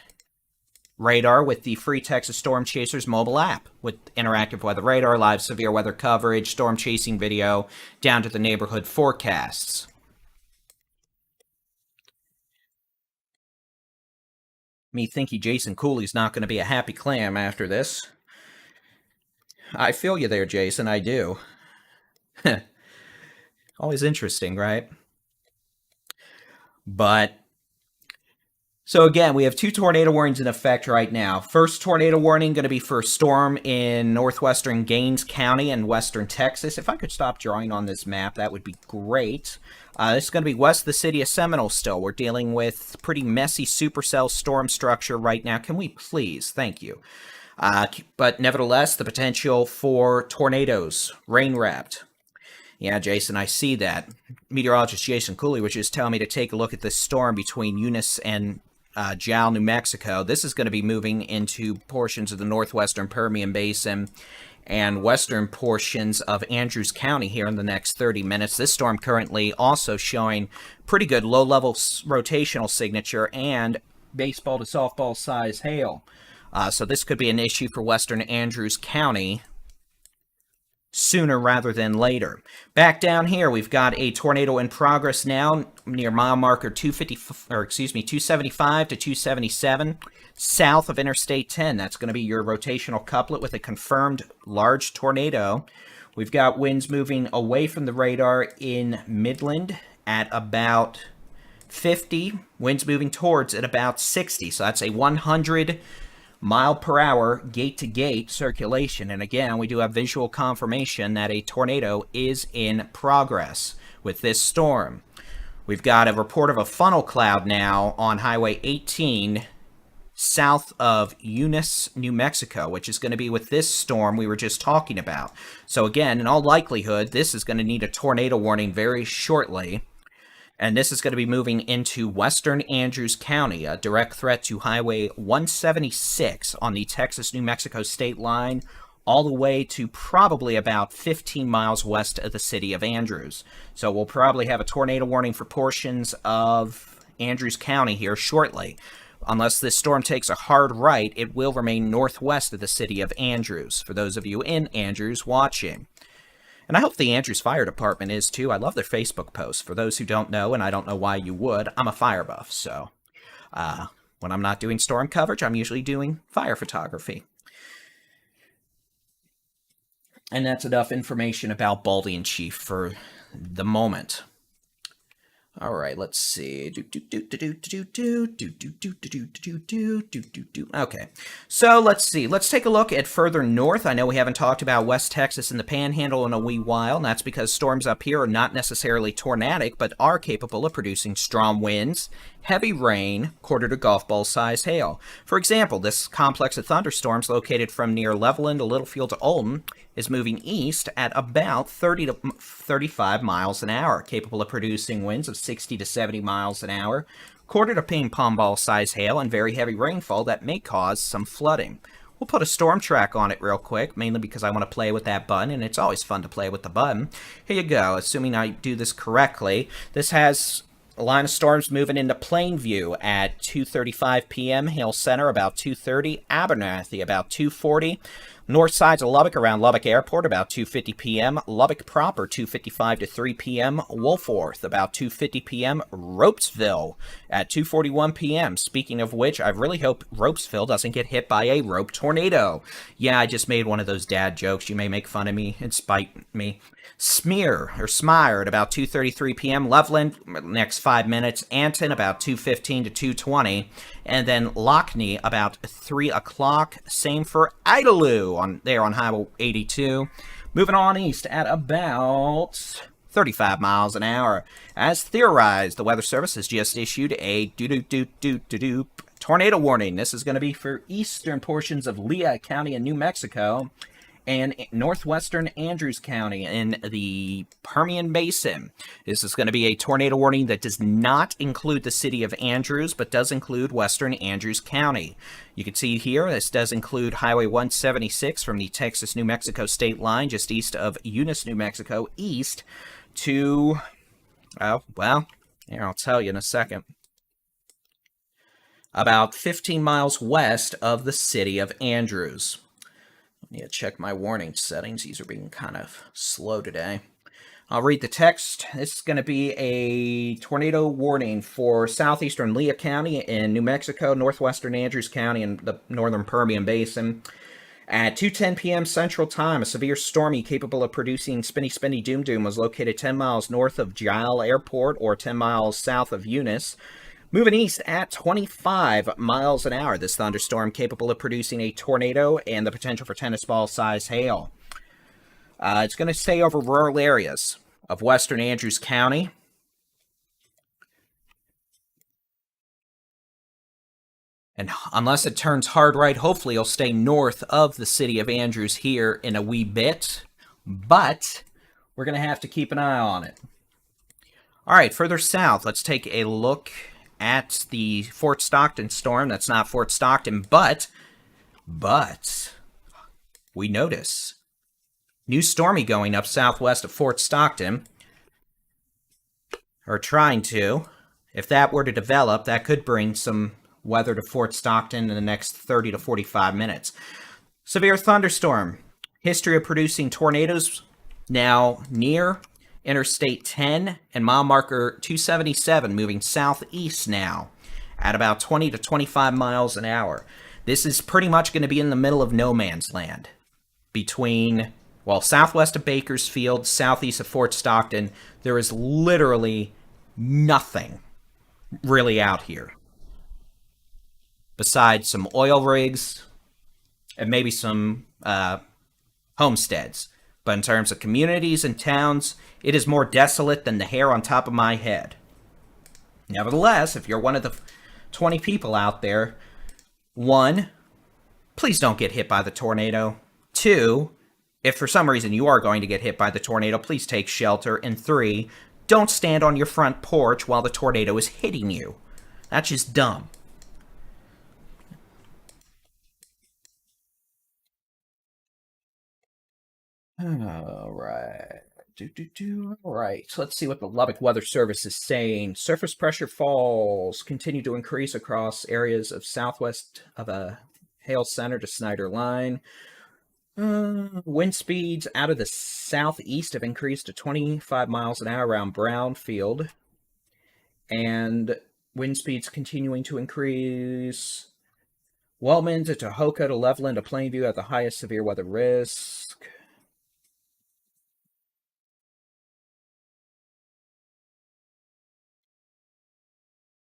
radar with the free Texas Storm Chasers mobile app with interactive weather radar, live severe weather coverage, storm chasing video, down to the neighborhood forecasts. Me thinky Jason Cooley's not going to be a happy clam after this. I feel you there, Jason, I do. Always interesting, right? But so again, we have two tornado warnings in effect right now. First tornado warning going to be for a storm in northwestern Gaines County and western Texas. If I could stop drawing on this map, that would be great. This is going to be west of the city of Seminole still. We're dealing with pretty messy supercell storm structure right now. Can we please? Thank you. But nevertheless, the potential for tornadoes, rain-wrapped. Yeah, Jason, I see that. Meteorologist Jason Cooley was just telling me to take a look at this storm between Eunice and Jal, New Mexico. This is going to be moving into portions of the northwestern Permian Basin and western portions of Andrews County here in the next 30 minutes. This storm currently also showing pretty good low-level rotational signature and baseball to softball size hail. So this could be an issue for western Andrews County sooner rather than later. Back down here, we've got a tornado in progress now near mile marker 275 to 277 south of Interstate 10. That's going to be your rotational couplet with a confirmed large tornado. We've got winds moving away from the radar in Midland at about 50, winds moving towards at about 60. So that's a 100 mile per hour gate-to-gate circulation. And again, we do have visual confirmation that a tornado is in progress with this storm. We've got a report of a funnel cloud now on Highway 18 south of Eunice, New Mexico, which is going to be with this storm we were just talking about. So again, in all likelihood, this is going to need a tornado warning very shortly. And this is going to be moving into western Andrews County, a direct threat to Highway 176 on the Texas-New Mexico state line, all the way to probably about 15 miles west of the city of Andrews. So we'll probably have a tornado warning for portions of Andrews County here shortly. Unless this storm takes a hard right, it will remain northwest of the city of Andrews, for those of you in Andrews watching. And I hope the Andrews Fire Department is too. I love their Facebook posts. For those who don't know, and I don't know why you would, I'm a fire buff. So when I'm not doing storm coverage, I'm usually doing fire photography. And that's enough information about Baldy-in-Chief for the moment. All right, let's see. Okay, so let's see. Let's take a look at further north. I know we haven't talked about West Texas and the Panhandle in a wee while, and that's because storms up here are not necessarily tornadic, but are capable of producing strong winds, heavy rain, quarter to golf ball size hail. For example, this complex of thunderstorms located from near Levelland to Littlefield to Olden is moving east at about 30 to 35 miles an hour, capable of producing winds of 60 to 70 miles an hour, quarter to ping pong ball size hail, and very heavy rainfall that may cause some flooding. We'll put a storm track on it real quick, mainly because I want to play with that button, and it's always fun to play with the button. Here you go. Assuming I do this correctly, this has a line of storms moving into Plainview at 2:35 p.m. Hale Center about 2:30. Abernathy about 2:40. North sides of Lubbock around Lubbock Airport about 2:50 p.m. Lubbock proper 2:55 to 3 p.m. Wolfworth about 2:50 p.m. Ropesville at 2:41 p.m. Speaking of which, I really hope Ropesville doesn't get hit by a rope tornado. Yeah, I just made one of those dad jokes. You may make fun of me and spite me. Smire at about 2:33 p.m. Loveland, next 5 minutes. Anton about 2:15 to 2:20. And then Lockney about 3 o'clock. Same for Idalou on Highway 82. Moving on east at about 35 miles an hour. As theorized, the Weather Service has just issued a tornado warning. This is going to be for eastern portions of Lea County in New Mexico and northwestern Andrews County in the Permian Basin. This is going to be a tornado warning that does not include the city of Andrews, but does include western Andrews County. You can see here, this does include Highway 176 from the Texas-New Mexico state line, just east of Eunice, New Mexico, east to, well, here, I'll tell you in a second. About 15 miles west of the city of Andrews. I need to check my warning settings. These are being kind of slow today. I'll read the text. This is going to be a tornado warning for southeastern Lea County in New Mexico, northwestern Andrews County, and the northern Permian Basin. At 2:10 p.m. Central Time, a severe stormy capable of producing spinny doom was located 10 miles north of Giles Airport or 10 miles south of Eunice. Moving east at 25 miles an hour, this thunderstorm capable of producing a tornado and the potential for tennis ball size hail. It's going to stay over rural areas of western Andrews County. And unless it turns hard right, hopefully it'll stay north of the city of Andrews here in a wee bit. But we're going to have to keep an eye on it. All right, further south, let's take a look at the Fort Stockton storm. That's not Fort Stockton, but we notice new stormy going up southwest of Fort Stockton, or trying to. If that were to develop, that could bring some weather to Fort Stockton in the next 30 to 45 minutes. Severe thunderstorm. History of producing tornadoes now near Interstate 10 and mile marker 277, moving southeast now at about 20 to 25 miles an hour. This is pretty much going to be in the middle of no man's land between, well, southwest of Bakersfield, southeast of Fort Stockton. There is literally nothing really out here besides some oil rigs and maybe some homesteads. But in terms of communities and towns, it is more desolate than the hair on top of my head. Nevertheless, if you're one of the 20 people out there, 1, please don't get hit by the tornado. 2, if for some reason you are going to get hit by the tornado, please take shelter. And 3, don't stand on your front porch while the tornado is hitting you. That's just dumb. All right. All right. So let's see what the Lubbock Weather Service is saying. Surface pressure falls continue to increase across areas of southwest of a hail center to Snyder Line. Wind speeds out of the southeast have increased to 25 miles an hour around Brownfield. And wind speeds continuing to increase. Wellman to Tahoka to Loveland to Plainview at the highest severe weather risk.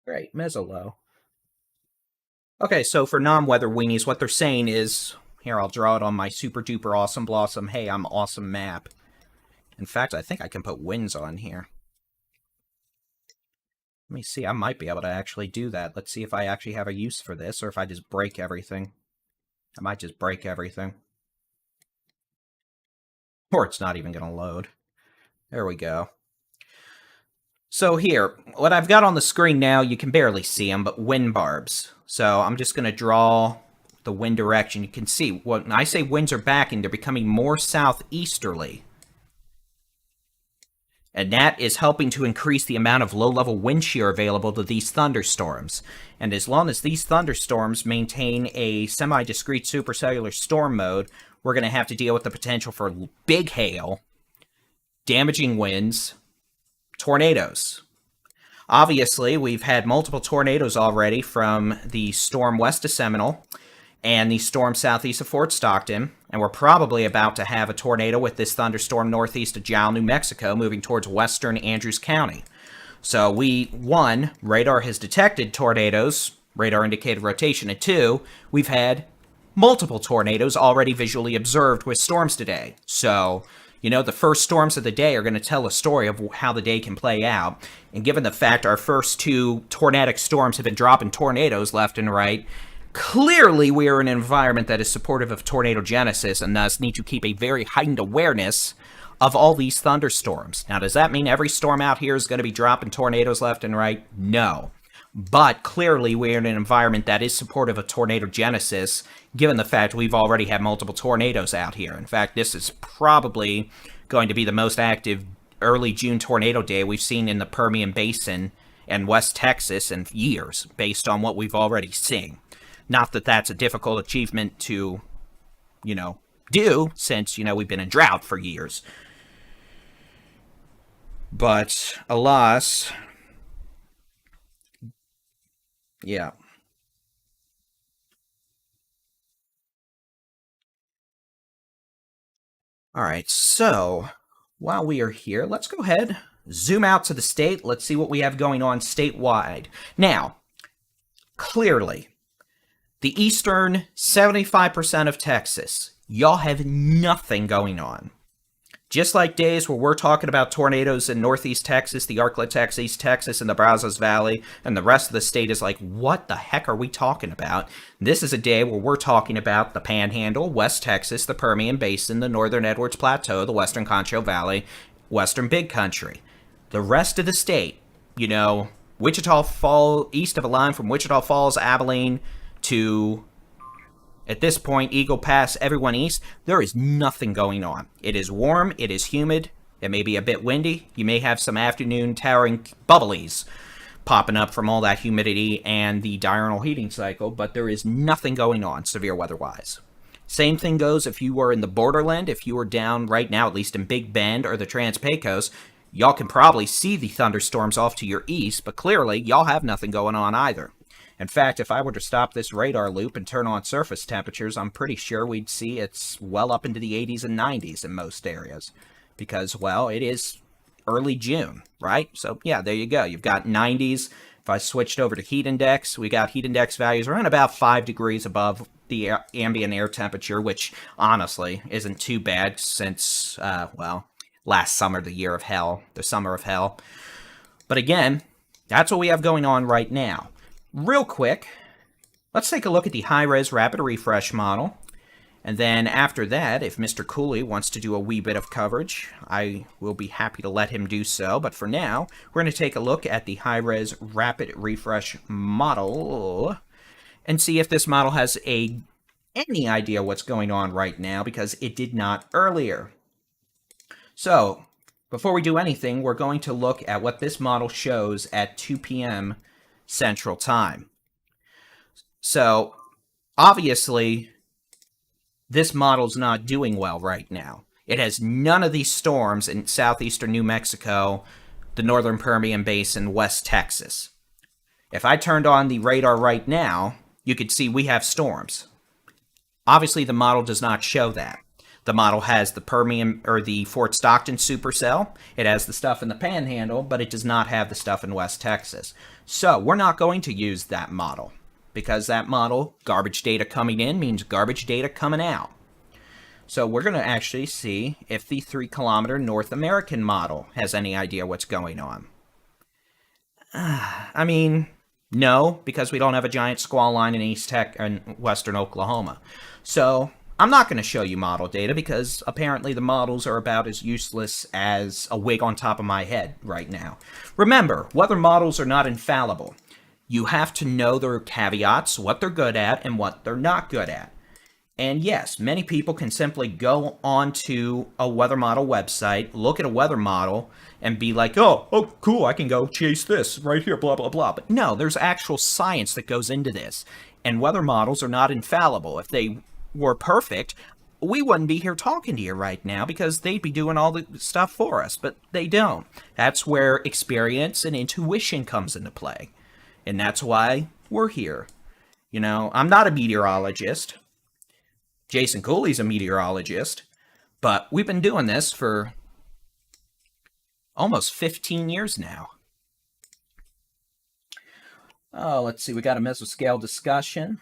Great, meso-low. Okay, so for non-weather weenies, what they're saying is, here, I'll draw it on my super-duper awesome blossom, hey, I'm awesome map. In fact, I think I can put winds on here. Let me see, I might be able to actually do that. Let's see if I actually have a use for this, or if I just break everything. I might just break everything. Or it's not even going to load. There we go. So here, what I've got on the screen now, you can barely see them, but wind barbs. So I'm just going to draw the wind direction. You can see, when I say winds are backing, they're becoming more southeasterly. And that is helping to increase the amount of low-level wind shear available to these thunderstorms. And as long as these thunderstorms maintain a semi-discrete supercellular storm mode, we're going to have to deal with the potential for big hail, damaging winds, tornadoes. Obviously, we've had multiple tornadoes already from the storm west of Seminole and the storm southeast of Fort Stockton, and we're probably about to have a tornado with this thunderstorm northeast of Jal, New Mexico, moving towards western Andrews County. So one, radar has detected tornadoes, radar indicated rotation, and two, we've had multiple tornadoes already visually observed with storms today. So, the first storms of the day are going to tell a story of how the day can play out. And given the fact our first two tornadic storms have been dropping tornadoes left and right, clearly we are in an environment that is supportive of tornado genesis and thus need to keep a very heightened awareness of all these thunderstorms. Now, does that mean every storm out here is going to be dropping tornadoes left and right? No. But clearly we're in an environment that is supportive of tornado genesis, given the fact we've already had multiple tornadoes out here. In fact, this is probably going to be the most active early June tornado day we've seen in the Permian Basin and West Texas in years, based on what we've already seen. Not that that's a difficult achievement to, do, since, we've been in drought for years. But, alas, yeah. All right, so while we are here, let's go ahead, zoom out to the state. Let's see what we have going on statewide. Now, clearly, the eastern 75% of Texas, y'all have nothing going on. Just like days where we're talking about tornadoes in northeast Texas, the Arklatex, East Texas, and the Brazos Valley, and the rest of the state is like, what the heck are we talking about? This is a day where we're talking about the Panhandle, West Texas, the Permian Basin, the Northern Edwards Plateau, the Western Concho Valley, Western Big Country. The rest of the state, Wichita Falls, east of a line from Wichita Falls, Abilene, to, at this point, Eagle Pass, everyone east, there is nothing going on. It is warm, it is humid, it may be a bit windy, you may have some afternoon towering bubblies popping up from all that humidity and the diurnal heating cycle, but there is nothing going on severe weather-wise. Same thing goes if you were in the borderland, if you were down right now, at least in Big Bend or the Trans-Pecos, y'all can probably see the thunderstorms off to your east, but clearly y'all have nothing going on either. In fact, if I were to stop this radar loop and turn on surface temperatures, I'm pretty sure we'd see it's well up into the 80s and 90s in most areas. Because, well, it is early June, right? So, yeah, there you go. You've got 90s. If I switched over to heat index, we got heat index values around about 5 degrees above the ambient air temperature, which, honestly, isn't too bad since, last summer, the summer of hell. But again, that's what we have going on right now. Real quick, let's take a look at the high-res rapid refresh model. And then after that, if Mr. Cooley wants to do a wee bit of coverage, I will be happy to let him do so. But for now, we're going to take a look at the high-res rapid refresh model and see if this model has any idea what's going on right now, because it did not earlier. So, before we do anything, we're going to look at what this model shows at 2 p.m. Central Time. So, obviously, this model's not doing well right now. It has none of these storms in southeastern New Mexico, the northern Permian Basin, West Texas. If I turned on the radar right now, you could see we have storms. Obviously, the model does not show that. The model has the Permian, or the Fort Stockton supercell. It has the stuff in the Panhandle, but it does not have the stuff in West Texas. So, we're not going to use that model, because that model, garbage data coming in, means garbage data coming out. So, we're going to actually see if the 3-kilometer North American model has any idea what's going on. I mean, no, because we don't have a giant squall line in East Texas and Western Oklahoma. So, I'm not going to show you model data because apparently the models are about as useless as a wig on top of my head right now. Remember, weather models are not infallible. You have to know their caveats, what they're good at, and what they're not good at. And yes, many people can simply go onto a weather model website, look at a weather model, and be like, oh, cool, I can go chase this right here, blah, blah, blah. But no, there's actual science that goes into this. And weather models are not infallible. If they were perfect, we wouldn't be here talking to you right now because they'd be doing all the stuff for us, but they don't. That's where experience and intuition comes into play. And that's why we're here. You know, I'm not a meteorologist. Jason Cooley's a meteorologist. But we've been doing this for almost 15 years now. Oh, let's see. We got a mesoscale discussion.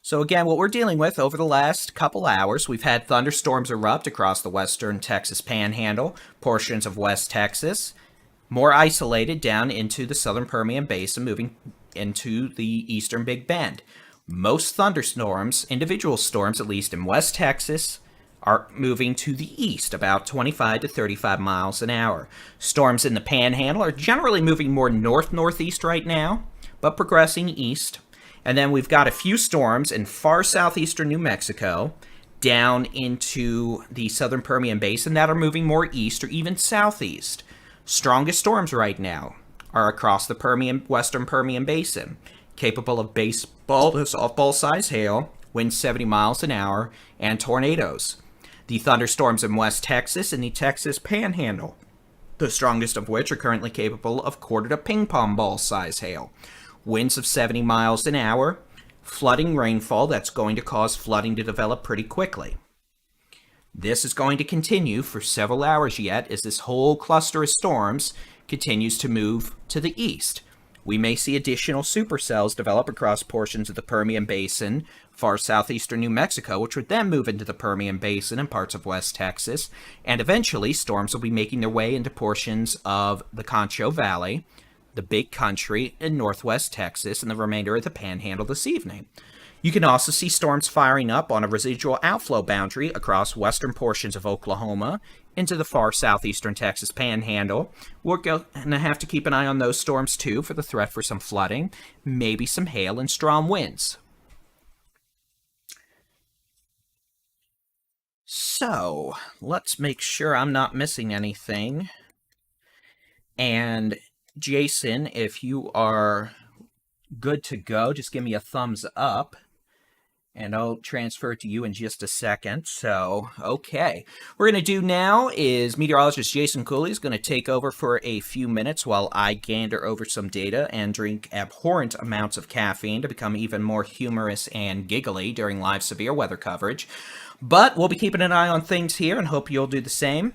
So again, what we're dealing with over the last couple hours, we've had thunderstorms erupt across the western Texas Panhandle, portions of West Texas, more isolated down into the southern Permian Basin, moving into the eastern Big Bend. Most thunderstorms, individual storms at least in West Texas, are moving to the east, about 25 to 35 miles an hour. Storms in the Panhandle are generally moving more north-northeast right now, but progressing east. And then we've got a few storms in far southeastern New Mexico, down into the southern Permian Basin that are moving more east or even southeast. Strongest storms right now are across the western Permian Basin, capable of baseball to softball size hail, winds 70 miles an hour, and tornadoes. The thunderstorms in West Texas and the Texas Panhandle, the strongest of which are currently capable of quarter to ping pong ball size hail. Winds of 70 miles an hour, flooding rainfall that's going to cause flooding to develop pretty quickly. This is going to continue for several hours yet as this whole cluster of storms continues to move to the east. We may see additional supercells develop across portions of the Permian Basin, far southeastern New Mexico, which would then move into the Permian Basin and parts of West Texas, and eventually storms will be making their way into portions of the Concho Valley, the Big Country in northwest Texas, and the remainder of the Panhandle this evening. You can also see storms firing up on a residual outflow boundary across western portions of Oklahoma into the far southeastern Texas Panhandle. We're going to have to keep an eye on those storms too for the threat for some flooding, maybe some hail and strong winds. So, let's make sure I'm not missing anything. And Jason, if you are good to go, just give me a thumbs up. And I'll transfer it to you in just a second. So, okay. What we're going to do now is meteorologist Jason Cooley is going to take over for a few minutes while I gander over some data and drink abhorrent amounts of caffeine to become even more humorous and giggly during live severe weather coverage. But we'll be keeping an eye on things here and hope you'll do the same.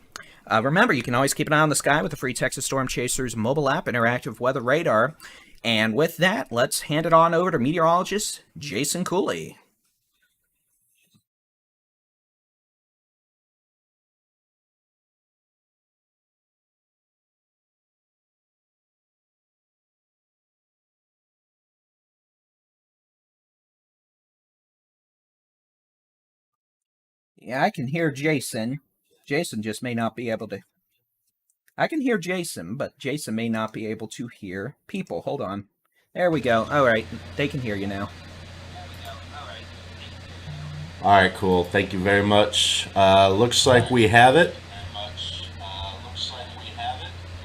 Remember, you can always keep an eye on the sky with the free Texas Storm Chasers mobile app, Interactive Weather Radar. And with that, let's hand it on over to meteorologist Jason Cooley. Yeah, I can hear Jason. Jason just may not be able to. I can hear Jason, but Jason may not be able to hear people. Hold on. There we go. All right. They can hear you now. All right, cool. Thank you very much. Looks like we have it.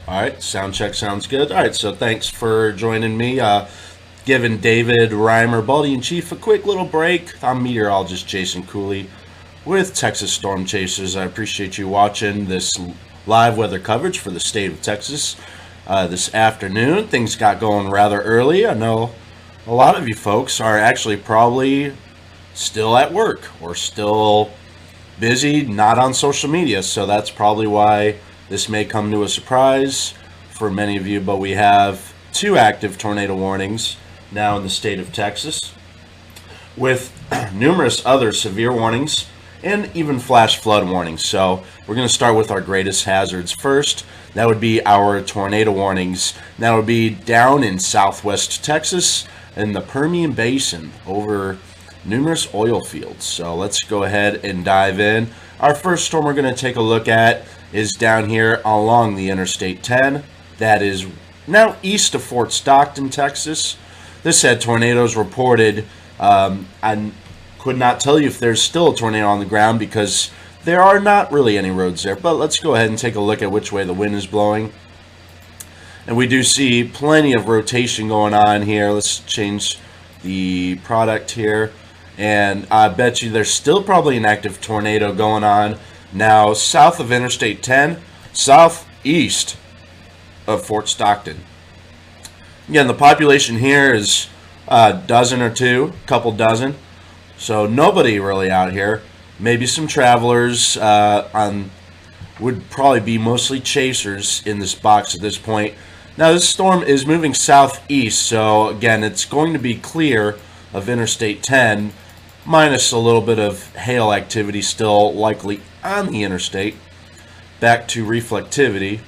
All right, sound check sounds good. All right, so thanks for joining me. Giving David Reimer, Baldy-in-Chief, a quick little break. I'm meteorologist Jason Cooley with Texas Storm Chasers. I appreciate you watching this live weather coverage for the state of Texas this afternoon. Things got going rather early. I know a lot of you folks are actually probably still at work or still busy, not on social media, so that's probably why this may come to a surprise for many of you, but we have 2 active tornado warnings now in the state of Texas, with numerous other severe warnings and even flash flood warnings. So we're going to start with our greatest hazards first. That would be our tornado warnings. That would be down in southwest Texas and the Permian Basin over numerous oil fields. So let's go ahead and dive in. Our first storm we're going to take a look at is down here along the Interstate 10. That is now east of Fort Stockton, Texas. This had tornadoes reported. I could not tell you if there's still a tornado on the ground because there are not really any roads there. But let's go ahead and take a look at which way the wind is blowing. And we do see plenty of rotation going on here. Let's change the product here, and I bet you there's still probably an active tornado going on now south of Interstate 10, southeast of Fort Stockton. Again, the population here is a dozen or two, couple dozen, so nobody really out here. Maybe some travelers would probably be mostly chasers in this box at this point. Now this storm is moving southeast, so again it's going to be clear of Interstate 10, minus a little bit of hail activity still likely on the interstate. Back to reflectivity.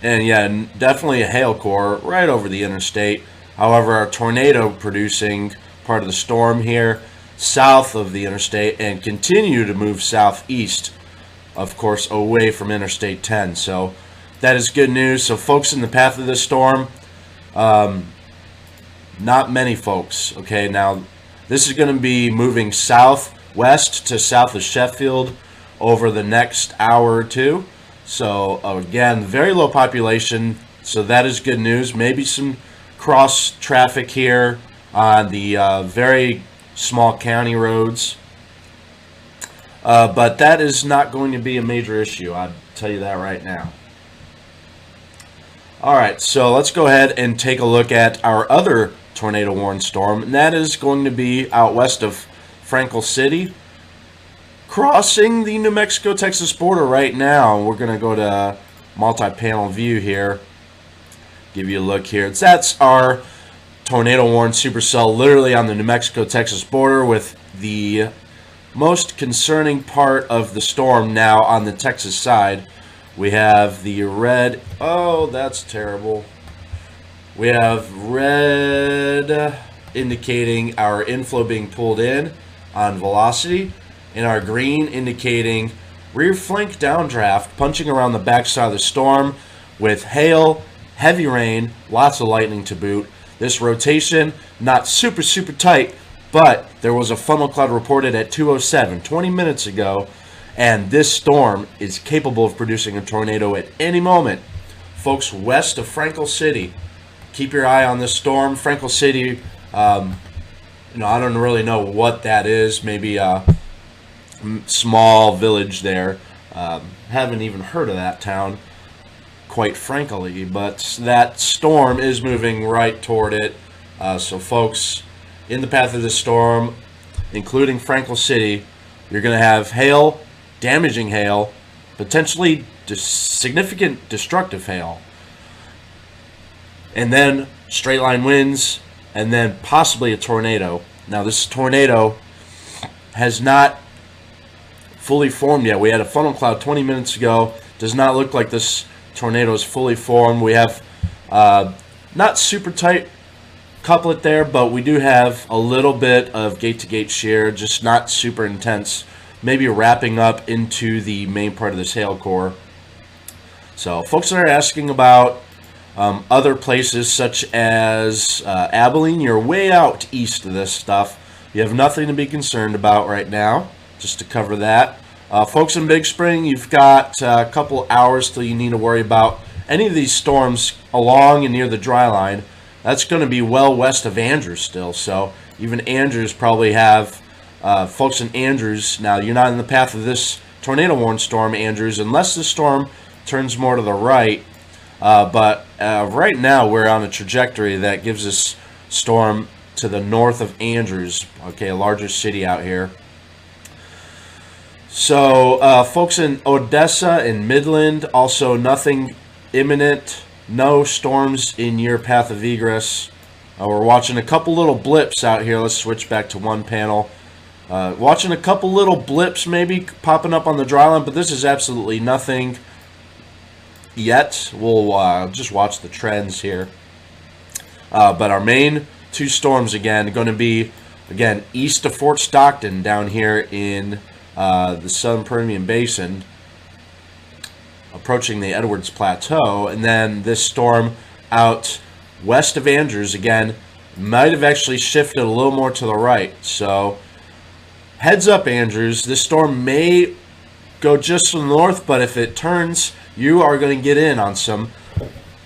And yeah, definitely a hail core right over the interstate. However, a tornado producing part of the storm here south of the interstate and continue to move southeast, of course, away from Interstate 10. So that is good news. So folks in the path of this storm, not many folks. Okay, now this is going to be moving southwest to south of Sheffield over the next hour or two. So again, very low population, so that is good news. Maybe some cross traffic here on the very small county roads, but that is not going to be a major issue, I'll tell you that right now. Alright, so let's go ahead and take a look at our other tornado warned storm, and that is going to be out west of Franklin City, crossing the New Mexico-Texas border right now. We're going to go to multi-panel view here, give you a look here. That's our tornado warned supercell literally on the New Mexico-Texas border, with the most concerning part of the storm now on the Texas side. We have the red, oh that's terrible. We have red indicating our inflow being pulled in on velocity, and our green indicating rear flank downdraft punching around the backside of the storm with hail, heavy rain, lots of lightning to boot. This rotation not super tight, but there was a funnel cloud reported at 2:07 20 minutes ago, and this storm is capable of producing a tornado at any moment. Folks west of Franklin City, keep your eye on this storm. Franklin City, I don't really know what that is. Maybe a small village there. Haven't even heard of that town, quite frankly, but that storm is moving right toward it. So folks in the path of this storm, including Franklin City, you're going to have hail, damaging hail, potentially significant destructive hail, and then straight line winds, and then possibly a tornado. Now this tornado has not fully formed yet. We had a funnel cloud 20 minutes ago. Does not look like this tornado is fully formed. We have not super tight couplet there, but we do have a little bit of gate-to-gate shear, just not super intense, maybe wrapping up into the main part of this hail core. So folks are asking about other places such as Abilene. You're way out east of this stuff. You have nothing to be concerned about right now, just to cover that. Folks in Big Spring, you've got a couple hours till you need to worry about any of these storms along and near the dry line. That's going to be well west of Andrews still, so even Andrews probably have folks in Andrews. Now, you're not in the path of this tornado warned storm, Andrews, unless the storm turns more to the right. But right now, we're on a trajectory that gives us storm to the north of Andrews, okay, a larger city out here. So, folks in Odessa and Midland, also nothing imminent. No storms in your path of egress. We're watching a couple little blips out here. Let's switch back to one panel. Watching a couple little blips maybe popping up on the dry line, but this is absolutely nothing yet. We'll just watch the trends here. But our main two storms, again, going to be, again, east of Fort Stockton down here in the Southern Permian Basin, approaching the Edwards Plateau, and then this storm out west of Andrews, again, might have actually shifted a little more to the right. So heads up, Andrews, this storm may go just to the north, but if it turns, you are going to get in on some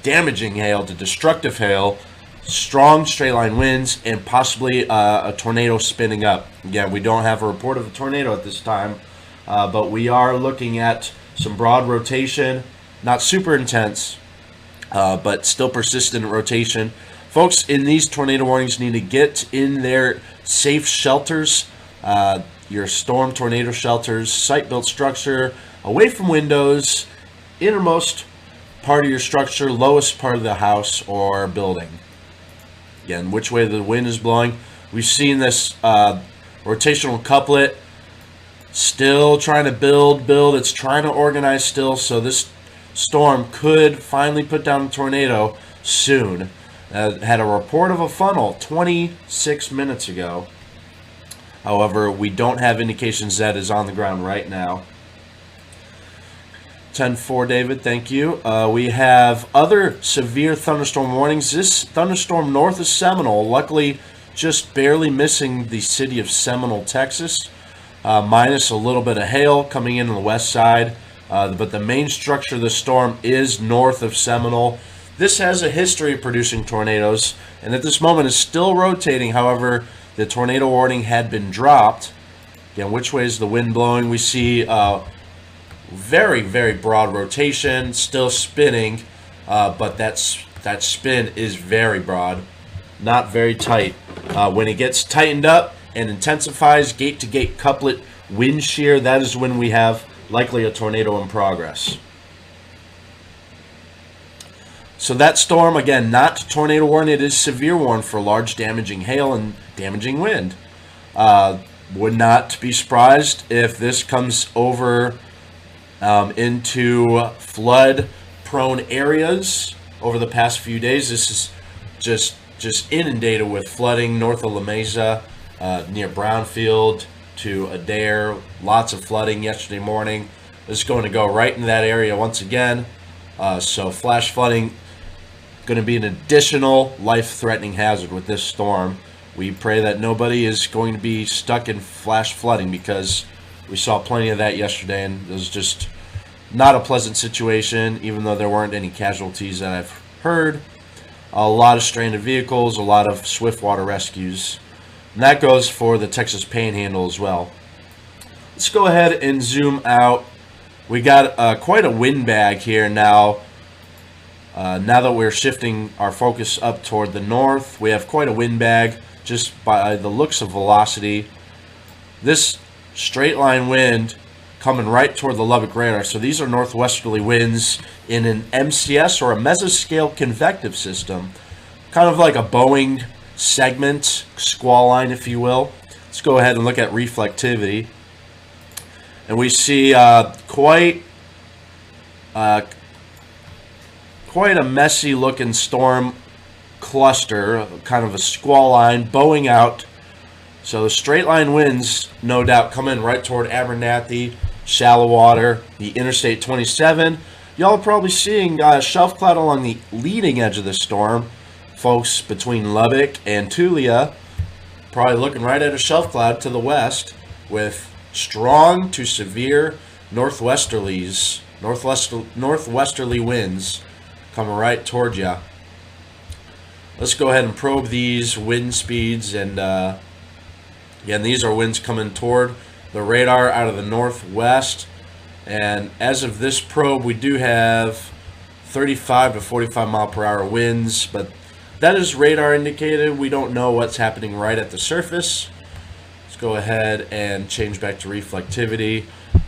damaging hail to destructive hail strong straight line winds, and possibly a tornado spinning up. Again, we don't have a report of a tornado at this time, but we are looking at some broad rotation, not super intense, but still persistent rotation. Folks in these tornado warnings need to get in their safe shelters, your storm tornado shelters, site-built structure, away from windows, innermost part of your structure, lowest part of the house or building. Again, which way the wind is blowing. We've seen this rotational couplet still trying to build. It's trying to organize still, so this storm could finally put down a tornado soon. Had a report of a funnel 26 minutes ago. However, we don't have indications that is on the ground right now. 10-4, David, thank you. We have other severe thunderstorm warnings. This thunderstorm north of Seminole, luckily just barely missing the city of Seminole, Texas, minus a little bit of hail coming in on the west side. But the main structure of the storm is north of Seminole. This has a history of producing tornadoes, and at this moment is still rotating. However, the tornado warning had been dropped. Again, which way is the wind blowing? We see very, very broad rotation, still spinning, but that spin is very broad, not very tight. When it gets tightened up and intensifies, gate-to-gate couplet wind shear, that is when we have likely a tornado in progress. So that storm, again, not tornado warning, it is severe warning for large damaging hail and damaging wind. Would not be surprised if this comes over into flood-prone areas over the past few days. This is just inundated with flooding north of La Mesa, near Brownfield to Adair. Lots of flooding yesterday morning. This is going to go right into that area once again. So flash flooding going to be an additional life-threatening hazard with this storm. We pray that nobody is going to be stuck in flash flooding, because we saw plenty of that yesterday, and it was just not a pleasant situation, even though there weren't any casualties that I've heard. A lot of stranded vehicles, a lot of swift water rescues. And that goes for the Texas Panhandle as well. Let's go ahead and zoom out. We got quite a wind bag here now. Now that we're shifting our focus up toward the north, we have quite a wind bag just by the looks of velocity. This straight line wind coming right toward the Lubbock radar. So these are northwesterly winds in an MCS, or a mesoscale convective system, kind of like a Boeing segment, squall line, if you will. Let's go ahead and look at reflectivity. And we see quite a messy looking storm cluster, kind of a squall line bowing out. So the straight line winds, no doubt, come in right toward Abernathy, shallow water, the Interstate 27. Y'all are probably seeing shelf cloud along the leading edge of the storm. Folks between Lubbock and Tulia probably looking right at a shelf cloud to the west, with strong to severe northwesterly winds coming right toward you. Let's go ahead and probe these wind speeds, and again, these are winds coming toward the radar out of the northwest. And as of this probe, we do have 35 to 45 mile per hour winds, but that is radar indicated. We don't know what's happening right at the surface. Let's go ahead and change back to reflectivity.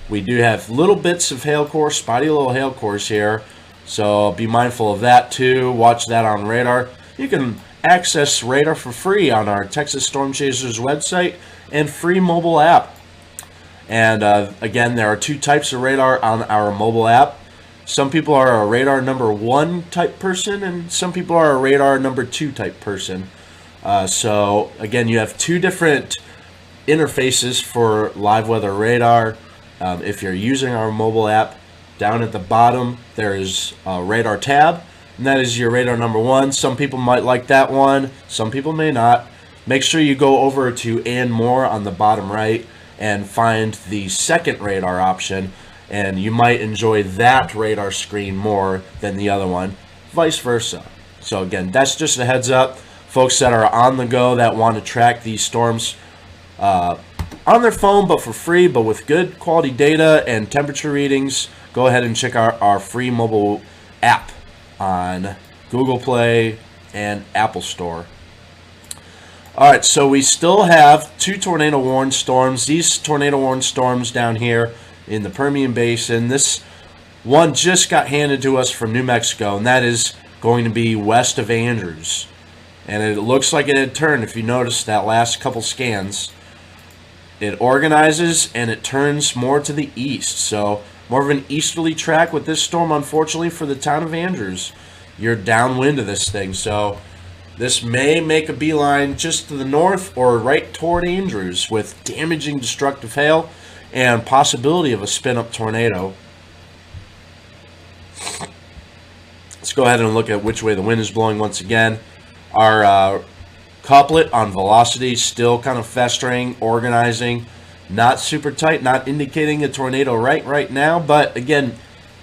We do have little bits of hail core, spotty little hail cores here, so be mindful of that too. Watch that on radar. You can access radar for free on our Texas Storm Chasers website and free mobile app. And again, there are two types of radar on our mobile app. Some people are a radar number 1 type person, and some people are a radar number 2 type person. So again, you have two different interfaces for live weather radar. If you're using our mobile app, down at the bottom there is a radar tab, and that is your radar number 1. Some people might like that one, some people may not. Make sure you go over to and more on the bottom right and find the second radar option, and you might enjoy that radar screen more than the other one, vice versa. So again, that's just a heads up. folks that are on the go that want to track these storms on their phone, but for free, but with good quality data and temperature readings, go ahead and check out our free mobile app on Google Play and Apple Store. All right, so we still have 2 tornado warned storms. These tornado warned storms down here in the Permian Basin, this one just got handed to us from New Mexico, and that is going to be west of Andrews. And it looks like it had turned. If you notice that last couple scans, it organizes and it turns more to the east. So more of an easterly track with this storm, unfortunately, for the town of Andrews. You're downwind of this thing, so this may make a beeline just to the north or right toward Andrews with damaging destructive hail and possibility of a spin-up tornado. Let's go ahead and look at which way the wind is blowing once again. Our couplet on velocity still kind of festering, organizing, not super tight, not indicating a tornado right now, but again,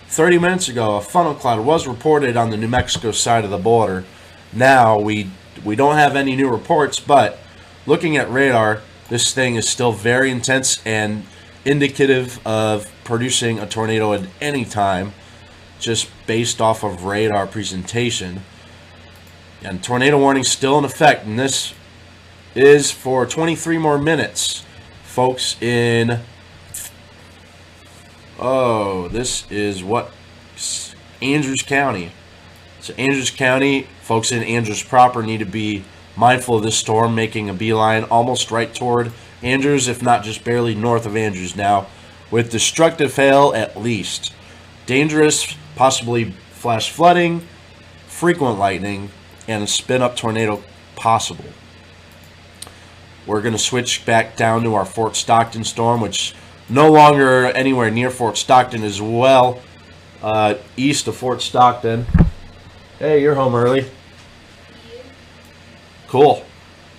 30 minutes ago, a funnel cloud was reported on the New Mexico side of the border. Now, we don't have any new reports, but looking at radar, this thing is still very intense and indicative of producing a tornado at any time, just based off of radar presentation. And tornado warning still in effect, and this is for 23 more minutes. Folks in, this is what? Andrews County. So Andrews County, folks in Andrews proper need to be mindful of this storm making a beeline almost right toward Andrews, if not just barely north of Andrews now, with destructive hail at least. Dangerous, possibly flash flooding, frequent lightning, and a spin-up tornado possible. We're going to switch back down to our Fort Stockton storm, which no longer anywhere near Fort Stockton, as well east of Fort Stockton. Hey, you're home early. Cool.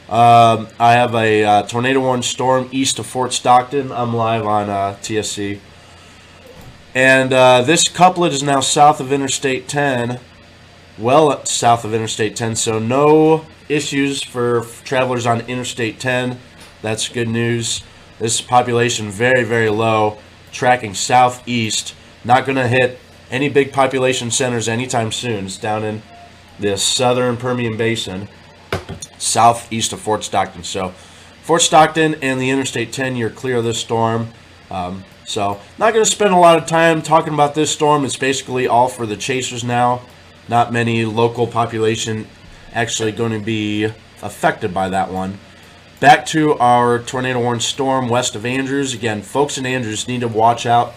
I have a tornado warned storm east of Fort Stockton. I'm live on TSC. And this couplet is now south of Interstate 10. Well south of Interstate 10, so no issues for travelers on Interstate 10. That's good news. This population very, very low, tracking southeast. Not going to hit any big population centers anytime soon. It's down in the southern Permian Basin, southeast of Fort Stockton. So Fort Stockton and the Interstate 10, you're clear of this storm. So not going to spend a lot of time talking about this storm. It's basically all for the chasers now. Not many local population actually going to be affected by that one. Back to our tornado warned storm west of Andrews. Again, folks in Andrews need to watch out.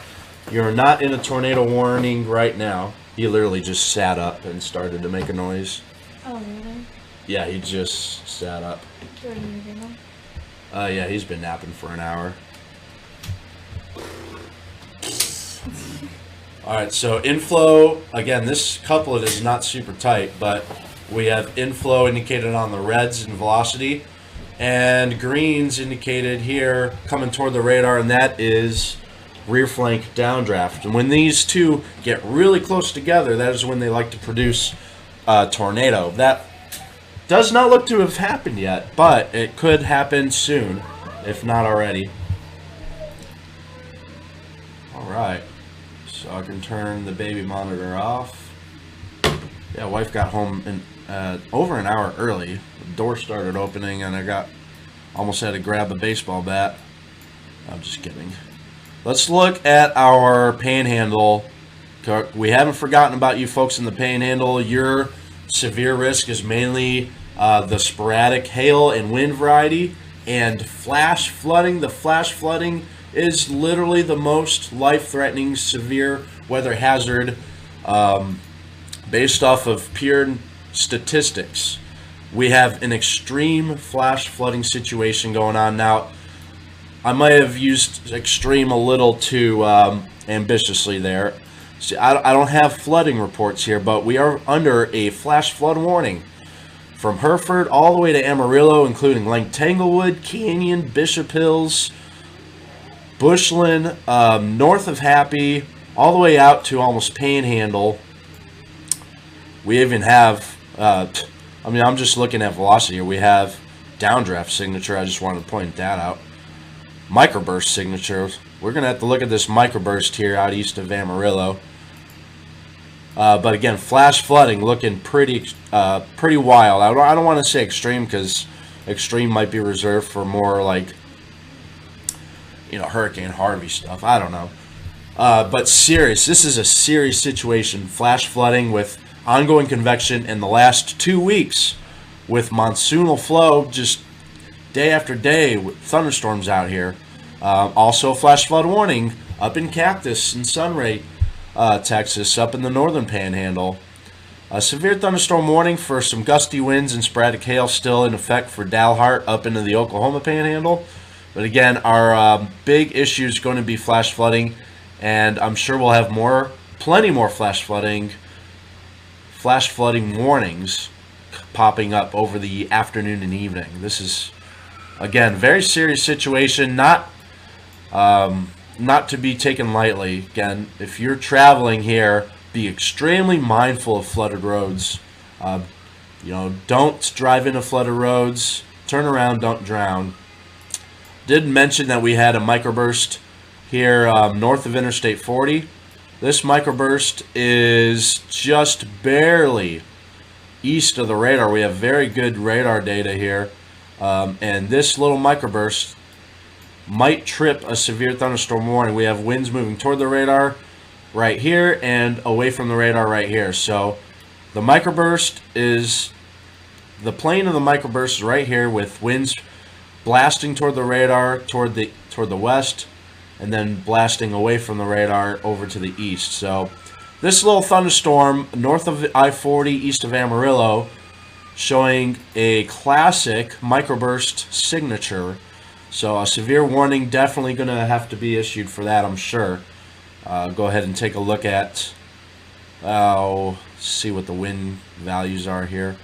You're not in a tornado warning right now. He literally just sat up and started to make a noise. Oh, really? Yeah, he just sat up. Yeah, he's been napping for an hour. Alright, so inflow, again, this couplet is not super tight, but we have inflow indicated on the reds and velocity, and greens indicated here coming toward the radar, and that is rear flank downdraft. And when these two get really close together, that is when they like to produce a tornado. That does not look to have happened yet, but it could happen soon, if not already. Alright. So I can turn the baby monitor off. Yeah, wife got home in, over an hour early. The door started opening and I almost had to grab a baseball bat. I'm just kidding. Let's look at our panhandle. We haven't forgotten about you folks in the panhandle. Your severe risk is mainly the sporadic hail and wind variety and flash flooding. The flash flooding is literally the most life-threatening severe weather hazard based off of pure statistics. We have an extreme flash flooding situation going on now. I might have used extreme a little too ambitiously there. See, I don't have flooding reports here, but we are under a flash flood warning from Hereford all the way to Amarillo, including Lake Tanglewood, Canyon, Bishop Hills, Bushland, north of Happy, all the way out to almost Panhandle. We even have, I mean, I'm just looking at velocity here. We have downdraft signature. I just wanted to point that out. Microburst signature. We're going to have to look at this microburst here out east of Amarillo. But again, flash flooding looking pretty wild. I don't want to say extreme because extreme might be reserved for more like, Hurricane Harvey stuff. I don't know. But serious. This is a serious situation. Flash flooding with ongoing convection in the last 2 weeks with monsoonal flow just day after day with thunderstorms out here. Also, flash flood warning up in Cactus and Sunray, Texas, up in the northern panhandle. A severe thunderstorm warning for some gusty winds and sporadic hail still in effect for Dalhart up into the Oklahoma panhandle. But again, our big issue is going to be flash flooding, and I'm sure we'll have plenty more flash flooding warnings popping up over the afternoon and evening. This is, again, very serious situation, not to be taken lightly. Again, if you're traveling here, be extremely mindful of flooded roads. Don't drive into flooded roads. Turn around, don't drown. Did mention that we had a microburst here north of Interstate 40. This microburst is just barely east of the radar. We have very good radar data here. And this little microburst might trip a severe thunderstorm warning. We have winds moving toward the radar right here and away from the radar right here. So the plane of the microburst is right here with winds blasting toward the radar toward the west, and then blasting away from the radar over to the east. So this little thunderstorm north of I-40 east of Amarillo showing a classic microburst signature. So a severe warning definitely going to have to be issued for that, I'm sure. Go ahead and take a look at, see what the wind values are here.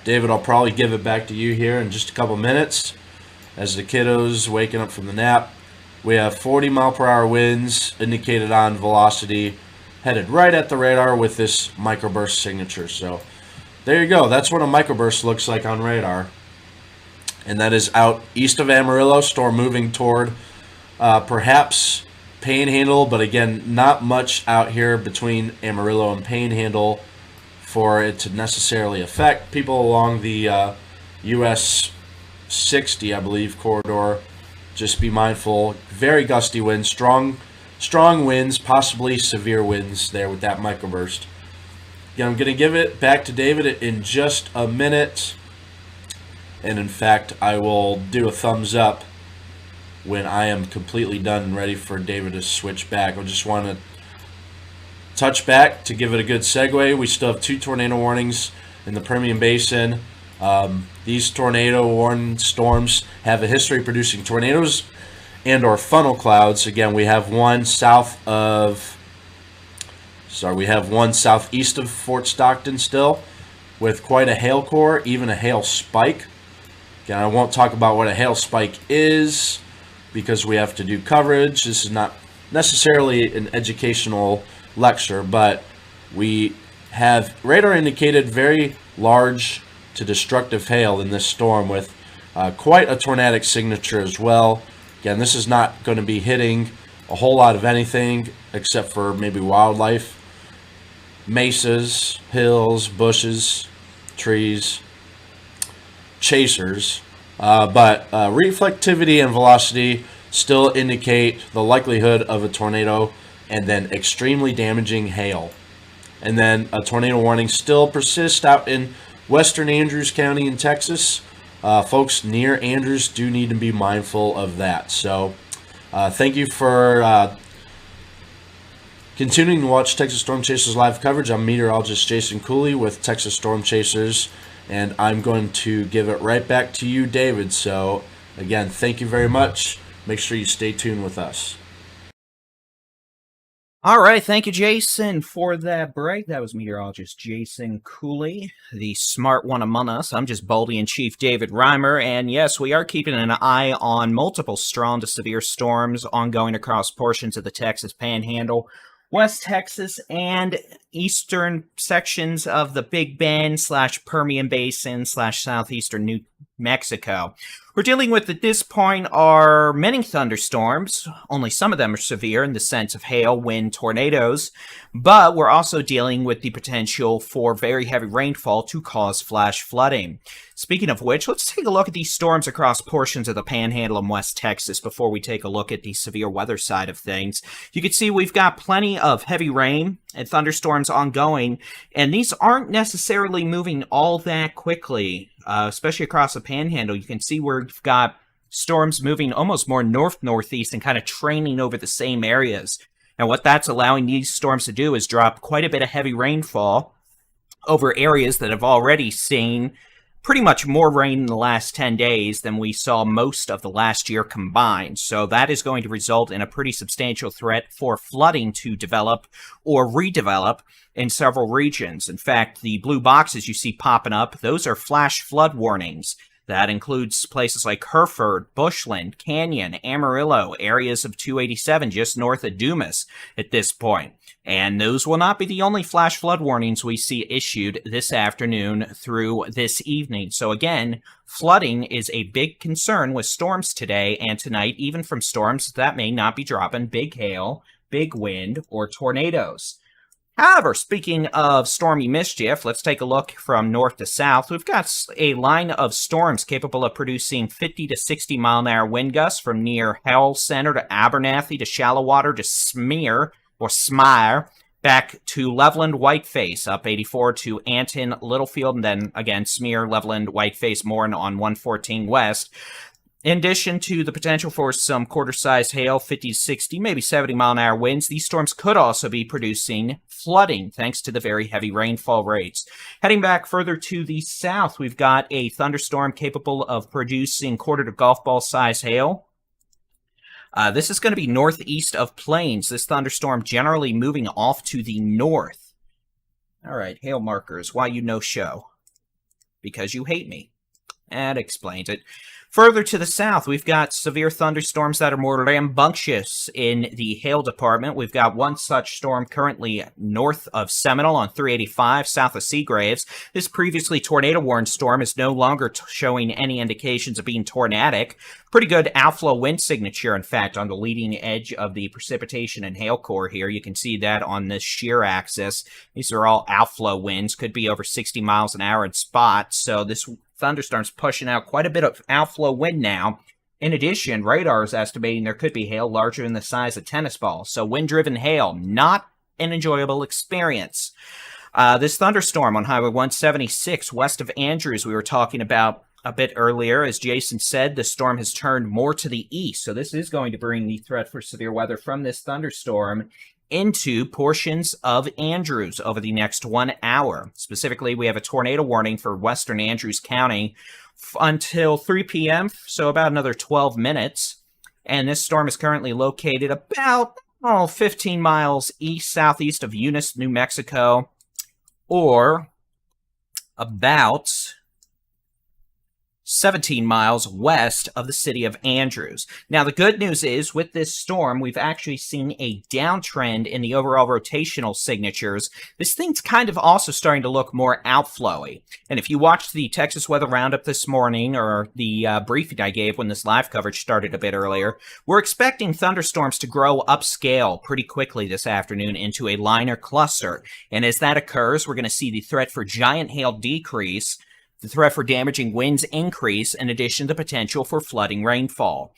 David, I'll probably give it back to you here in just a couple minutes as the kiddos waking up from the nap. We have 40 mile per hour winds indicated on velocity, headed right at the radar with this microburst signature. So there you go. That's what a microburst looks like on radar. And that is out east of Amarillo, storm moving toward perhaps Panhandle, but again, not much out here between Amarillo and Panhandle for it to necessarily affect people along the US 60, I believe, corridor. Just be mindful. Very gusty winds, strong winds, possibly severe winds there with that microburst. Again, I'm going to give it back to David in just a minute. And in fact, I will do a thumbs up when I am completely done and ready for David to switch back. I just want to touch back to give it a good segue. We still have 2 tornado warnings in the Permian Basin. These tornado warning storms have a history of producing tornadoes and or funnel clouds. Again, we have one southeast of Fort Stockton still with quite a hail core, even a hail spike. Again, I won't talk about what a hail spike is because we have to do coverage. This is not necessarily an educational lecture, but we have radar indicated very large to destructive hail in this storm with quite a tornadic signature as well. Again, this is not going to be hitting a whole lot of anything except for maybe wildlife, mesas, hills, bushes, trees, chasers, but reflectivity and velocity still indicate the likelihood of a tornado, and then extremely damaging hail. And then a tornado warning still persists out in western Andrews County in Texas. Folks near Andrews do need to be mindful of that. So thank you for continuing to watch Texas Storm Chasers live coverage. I'm meteorologist Jason Cooley with Texas Storm Chasers, and I'm going to give it right back to you, David. So again, thank you very much. Make sure you stay tuned with us. All right, thank you, Jason, for that break. That was meteorologist Jason Cooley, the smart one among us. I'm just Baldy-in-Chief David Reimer, and yes, we are keeping an eye on multiple strong to severe storms ongoing across portions of the Texas Panhandle. West Texas and eastern sections of the Big Bend / Permian Basin / southeastern New Mexico. We're dealing with at this point are many thunderstorms. Only some of them are severe in the sense of hail, wind, tornadoes, but we're also dealing with the potential for very heavy rainfall to cause flash flooding. Speaking of which, let's take a look at these storms across portions of the Panhandle in West Texas before we take a look at the severe weather side of things. You can see we've got plenty of heavy rain and thunderstorms ongoing, and these aren't necessarily moving all that quickly, especially across the Panhandle. You can see we've got storms moving almost more north-northeast and kind of training over the same areas. And what that's allowing these storms to do is drop quite a bit of heavy rainfall over areas that have already seen pretty much more rain in the last 10 days than we saw most of the last year combined. So that is going to result in a pretty substantial threat for flooding to develop or redevelop in several regions. In fact, the blue boxes you see popping up, those are flash flood warnings. That includes places like Hereford, Bushland, Canyon, Amarillo, areas of 287 just north of Dumas at this point. And those will not be the only flash flood warnings we see issued this afternoon through this evening. So again, flooding is a big concern with storms today and tonight, even from storms that may not be dropping big hail, big wind, or tornadoes. However, speaking of stormy mischief, let's take a look from north to south. We've got a line of storms capable of producing 50 to 60 mile an hour wind gusts from near Hell Center to Abernathy to Shallow Water to Smire, back to Loveland, Whiteface, up 84 to Anton, Littlefield, and then again Smear, Loveland, Whiteface, Morn on 114 West. In addition to the potential for some quarter-sized hail, 50 to 60, maybe 70 mile an hour winds, these storms could also be producing flooding thanks to the very heavy rainfall rates. Heading back further to the south, we've got a thunderstorm capable of producing quarter to golf ball size hail. This is going to be northeast of Plains. This thunderstorm generally moving off to the north. All right, hail markers. Why you no show? Because you hate me. That explains it. Further to the south, we've got severe thunderstorms that are more rambunctious in the hail department. We've got one such storm currently north of Seminole on 385, south of Seagraves. This previously tornado-warned storm is no longer showing any indications of being tornadic. Pretty good outflow wind signature, in fact, on the leading edge of the precipitation and hail core here. You can see that on this shear axis. These are all outflow winds, could be over 60 miles an hour in spots, so this thunderstorms pushing out quite a bit of outflow wind now. In addition, radar is estimating there could be hail larger than the size of tennis balls. So wind-driven hail, not an enjoyable experience. This thunderstorm on Highway 176 west of Andrews we were talking about a bit earlier. As Jason said, the storm has turned more to the east. So this is going to bring the threat for severe weather from this thunderstorm into portions of Andrews over the next 1 hour. Specifically, we have a tornado warning for western Andrews County until 3 p.m., so about another 12 minutes. And this storm is currently located about 15 miles east-southeast of Eunice, New Mexico, or about 17 miles west of the city of Andrews. Now, the good news is, with this storm, we've actually seen a downtrend in the overall rotational signatures. This thing's kind of also starting to look more outflowy. And if you watched the Texas Weather Roundup this morning, or the briefing I gave when this live coverage started a bit earlier, we're expecting thunderstorms to grow upscale pretty quickly this afternoon into a liner cluster. And as that occurs, we're going to see the threat for giant hail decrease, the threat for damaging winds increase, in addition to the potential for flooding rainfall.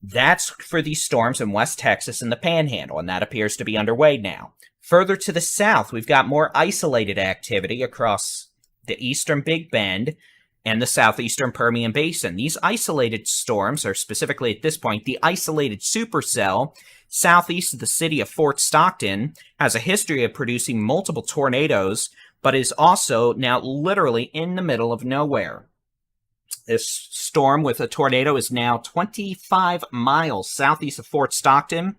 That's for these storms in West Texas and the Panhandle, and that appears to be underway now. Further to the south, we've got more isolated activity across the eastern Big Bend and the southeastern Permian Basin. These isolated storms are specifically at this point the isolated supercell southeast of the city of Fort Stockton, has a history of producing multiple tornadoes, but is also now literally in the middle of nowhere. This storm with a tornado is now 25 miles southeast of Fort Stockton,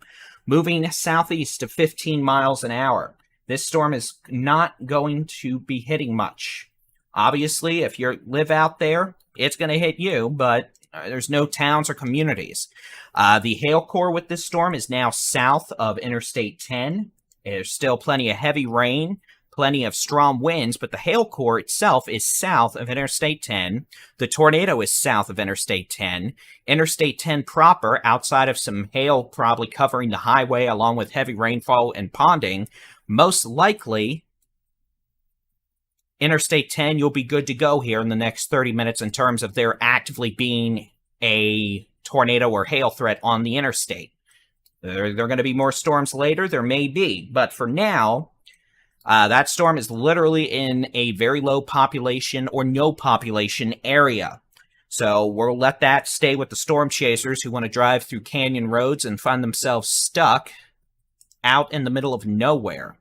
moving southeast to 15 miles an hour. This storm is not going to be hitting much. Obviously, if you live out there, it's going to hit you, but there's no towns or communities. The hail core with this storm is now south of Interstate 10. There's still plenty of heavy rain, plenty of strong winds, but the hail core itself is south of Interstate 10. The tornado is south of Interstate 10. Interstate 10 proper, outside of some hail probably covering the highway along with heavy rainfall and ponding, most likely Interstate 10, you'll be good to go here in the next 30 minutes in terms of there actively being a tornado or hail threat on the interstate. There are going to be more storms later. There may be. But for now, that storm is literally in a very low population or no population area. So we'll let that stay with the storm chasers who want to drive through canyon roads and find themselves stuck out in the middle of nowhere.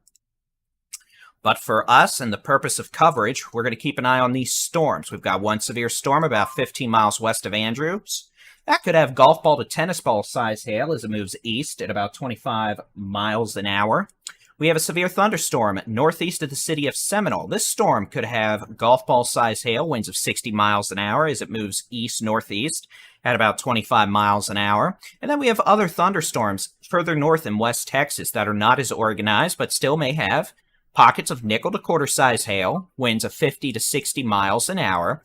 But for us and the purpose of coverage, we're going to keep an eye on these storms. We've got one severe storm about 15 miles west of Andrews. That could have golf ball to tennis ball size hail as it moves east at about 25 miles an hour. We have a severe thunderstorm northeast of the city of Seminole. This storm could have golf ball size hail, winds of 60 miles an hour as it moves east-northeast at about 25 miles an hour. And then we have other thunderstorms further north in West Texas that are not as organized but still may have pockets of nickel to quarter size hail, winds of 50 to 60 miles an hour,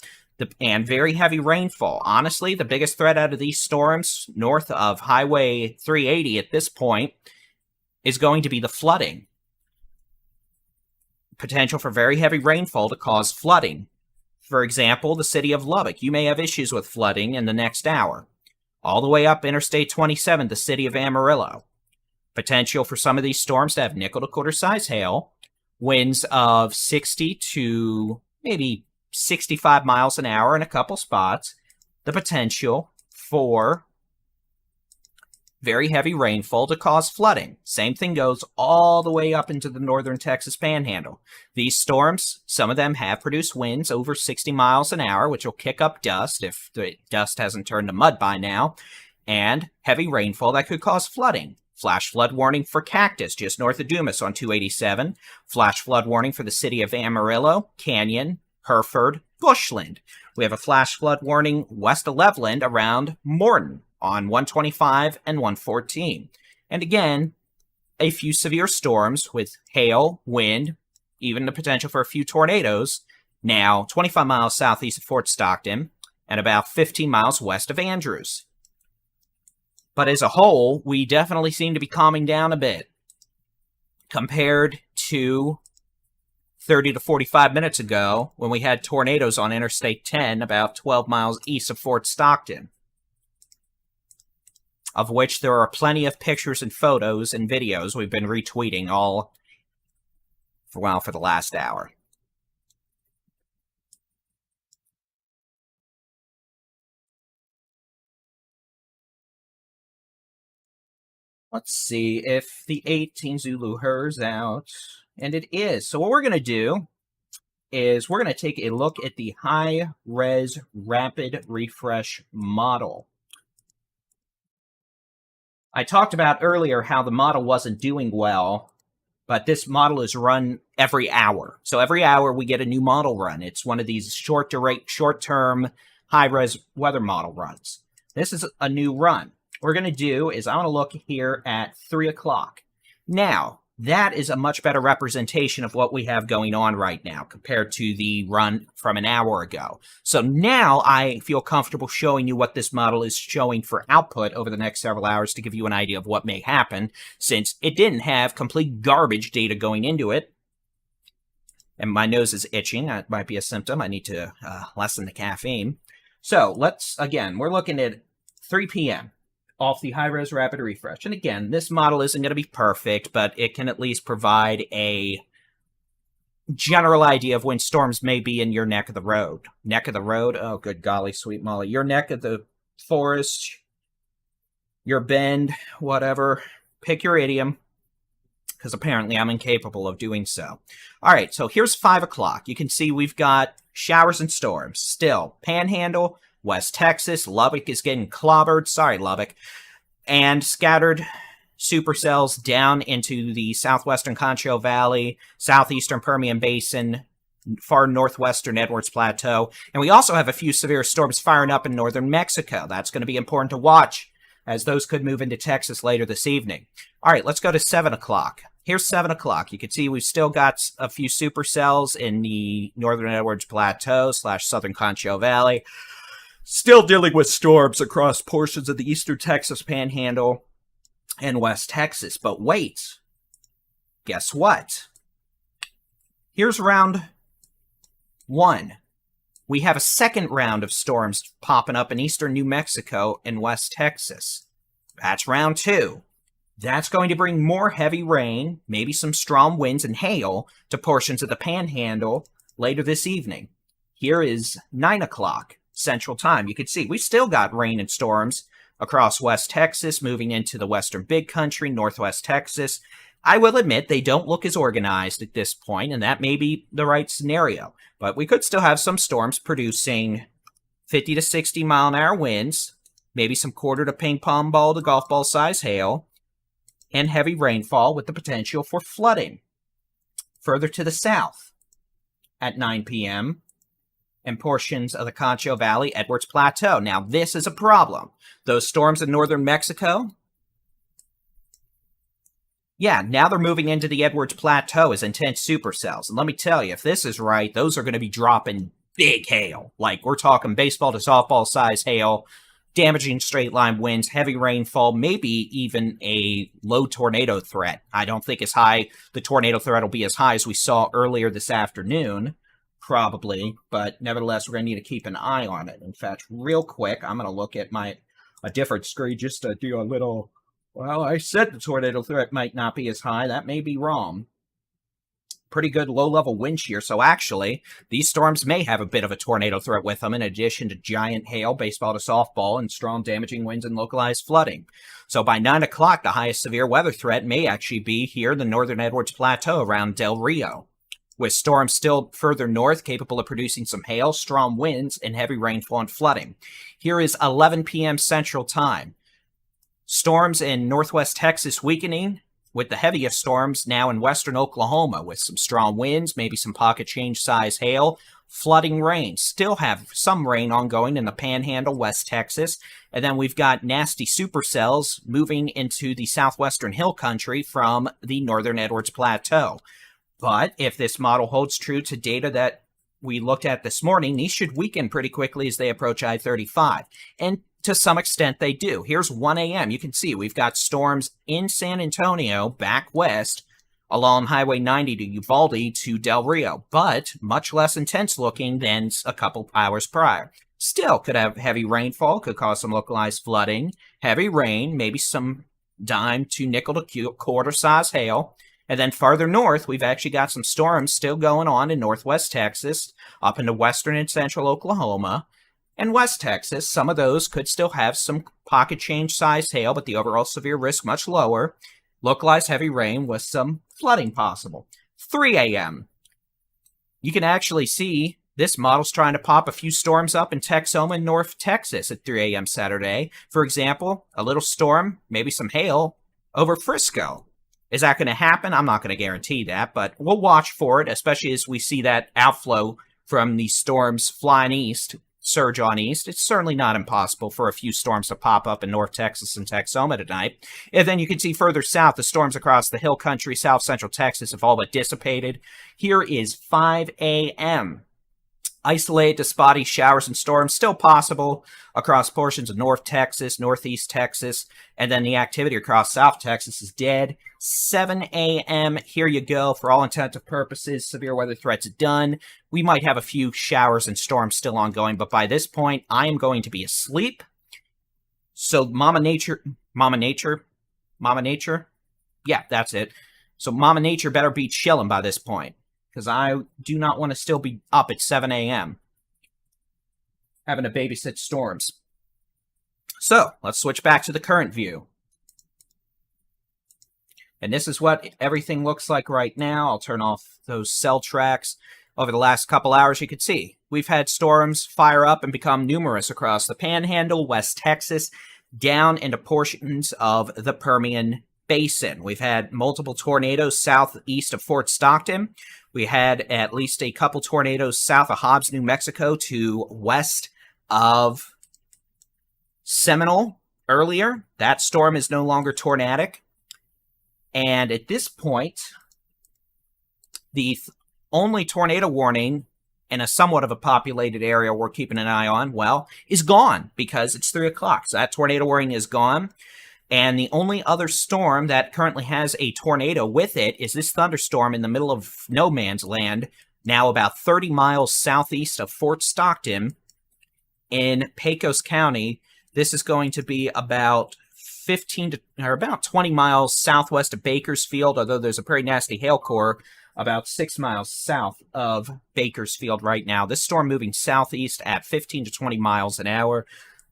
and very heavy rainfall. Honestly, the biggest threat out of these storms north of Highway 380 at this point is going to be the flooding. Potential for very heavy rainfall to cause flooding. For example, the city of Lubbock. You may have issues with flooding in the next hour. All the way up Interstate 27, the city of Amarillo. Potential for some of these storms to have nickel to quarter size hail, winds of 60 to maybe 65 miles an hour in a couple spots. The potential for very heavy rainfall to cause flooding. Same thing goes all the way up into the northern Texas panhandle. These storms, some of them have produced winds over 60 miles an hour, which will kick up dust if the dust hasn't turned to mud by now, and heavy rainfall that could cause flooding. Flash flood warning for Cactus, just north of Dumas on 287. Flash flood warning for the city of Amarillo, Canyon, Hereford, Bushland. We have a flash flood warning west of Loveland around Morton on 125 and 114. And again, a few severe storms with hail, wind, even the potential for a few tornadoes, now 25 miles southeast of Fort Stockton and about 15 miles west of Andrews. But as a whole, we definitely seem to be calming down a bit compared to 30 to 45 minutes ago when we had tornadoes on Interstate 10 about 12 miles east of Fort Stockton, of which there are plenty of pictures and photos and videos we've been retweeting all for the last hour. Let's see if the 18 Zulu Her's out. And it is. So what we're going to do is we're going to take a look at the high-res rapid refresh model. I talked about earlier how the model wasn't doing well, but this model is run every hour. So every hour we get a new model run. It's one of these short-term high-res weather model runs. This is a new run. What we're going to do is I want to look here at 3 o'clock. Now, that is a much better representation of what we have going on right now compared to the run from an hour ago. So now I feel comfortable showing you what this model is showing for output over the next several hours to give you an idea of what may happen, since it didn't have complete garbage data going into it. And my nose is itching. That might be a symptom. I need to lessen the caffeine. So we're looking at 3 p.m. off the high-res rapid refresh. And again, this model isn't going to be perfect, but it can at least provide a general idea of when storms may be in your neck of the road. Neck of the road? Oh, good golly, sweet Molly. Your neck of the forest, your bend, whatever. Pick your idiom, because apparently I'm incapable of doing so. All right, so here's 5 o'clock. You can see we've got showers and storms. Still, Panhandle, West Texas, Lubbock is getting clobbered. Sorry, Lubbock. And scattered supercells down into the southwestern Concho Valley, southeastern Permian Basin, far northwestern Edwards Plateau. And we also have a few severe storms firing up in northern Mexico. That's going to be important to watch, as those could move into Texas later this evening. All right, let's go to 7 o'clock. Here's 7 o'clock. You can see we've still got a few supercells in the northern Edwards Plateau / southern Concho Valley. Still dealing with storms across portions of the eastern Texas Panhandle and West Texas. But wait, guess what? Here's round 1. We have a second round of storms popping up in eastern New Mexico and West Texas. That's round 2. That's going to bring more heavy rain, maybe some strong winds and hail to portions of the Panhandle later this evening. Here is 9 o'clock Central Time. You can see we've still got rain and storms across West Texas, moving into the western Big Country, Northwest Texas. I will admit they don't look as organized at this point, and that may be the right scenario. But we could still have some storms producing 50 to 60 mile an hour winds, maybe some quarter to ping pong ball to golf ball size hail, and heavy rainfall with the potential for flooding. Further to the south at 9 p.m. and portions of the Concho Valley, Edwards Plateau. Now, this is a problem. Those storms in northern Mexico, yeah, now they're moving into the Edwards Plateau as intense supercells. And let me tell you, if this is right, those are going to be dropping big hail. Like, we're talking baseball to softball size hail, damaging straight line winds, heavy rainfall, maybe even a low tornado threat. I don't think as high, the tornado threat will be as high as we saw earlier this afternoon, probably, but nevertheless, we're going to need to keep an eye on it. In fact, real quick, I'm going to look at a different screen just to do a little, well, I said the tornado threat might not be as high. That may be wrong. Pretty good low-level wind shear, so actually, these storms may have a bit of a tornado threat with them, in addition to giant hail, baseball to softball, and strong damaging winds and localized flooding. So by 9 o'clock, the highest severe weather threat may actually be here in the northern Edwards Plateau around Del Rio, with storms still further north capable of producing some hail, strong winds, and heavy rainfall and flooding. Here is 11 p.m. Central Time. Storms in northwest Texas weakening, with the heaviest storms now in western Oklahoma, with some strong winds, maybe some pocket change size hail, flooding rain. Still have some rain ongoing in the Panhandle, West Texas. And then we've got nasty supercells moving into the southwestern hill country from the northern Edwards Plateau. But if this model holds true to data that we looked at this morning, these should weaken pretty quickly as they approach I-35. And to some extent, they do. Here's 1 a.m. You can see we've got storms in San Antonio, back west, along Highway 90 to Uvalde to Del Rio, but much less intense looking than a couple hours prior. Still could have heavy rainfall, could cause some localized flooding, heavy rain, maybe some dime to nickel to quarter size hail. And then farther north, we've actually got some storms still going on in northwest Texas, up into western and central Oklahoma, and West Texas. Some of those could still have some pocket change size hail, but the overall severe risk much lower. Localized heavy rain with some flooding possible. 3 a.m. You can actually see this model's trying to pop a few storms up in Texoma and North Texas at 3 a.m. Saturday. For example, a little storm, maybe some hail, over Frisco. Is that going to happen? I'm not going to guarantee that, but we'll watch for it, especially as we see that outflow from these storms flying east, surge on east. It's certainly not impossible for a few storms to pop up in North Texas and Texoma tonight. And then you can see further south, the storms across the hill country, south central Texas have all but dissipated. Here is 5 a.m. Isolated to spotty showers and storms still possible across portions of North Texas, Northeast Texas, and then the activity across South Texas is dead. 7 a.m. Here you go. For all intents and purposes, severe weather threats done. We might have a few showers and storms still ongoing, but by this point, I am going to be asleep. So Mama Nature, yeah, that's it. So Mama Nature better be chilling by this point, because I do not want to still be up at 7 a.m. having to babysit storms. So, let's switch back to the current view. And this is what everything looks like right now. I'll turn off those cell tracks. Over the last couple hours, you can see we've had storms fire up and become numerous across the Panhandle, West Texas, down into portions of the Permian Basin. We've had multiple tornadoes southeast of Fort Stockton. We had at least a couple tornadoes south of Hobbs, New Mexico to west of Seminole earlier. That storm is no longer tornadic. And at this point, the only tornado warning in a somewhat of a populated area we're keeping an eye on, well, is gone because it's 3 o'clock. So that tornado warning is gone. And the only other storm that currently has a tornado with it is this thunderstorm in the middle of no man's land, now about 30 miles southeast of Fort Stockton in Pecos County. This is going to be about 20 miles southwest of Bakersfield, although there's a pretty nasty hail core about 6 miles south of Bakersfield right now. This storm moving southeast at 15 to 20 miles an hour.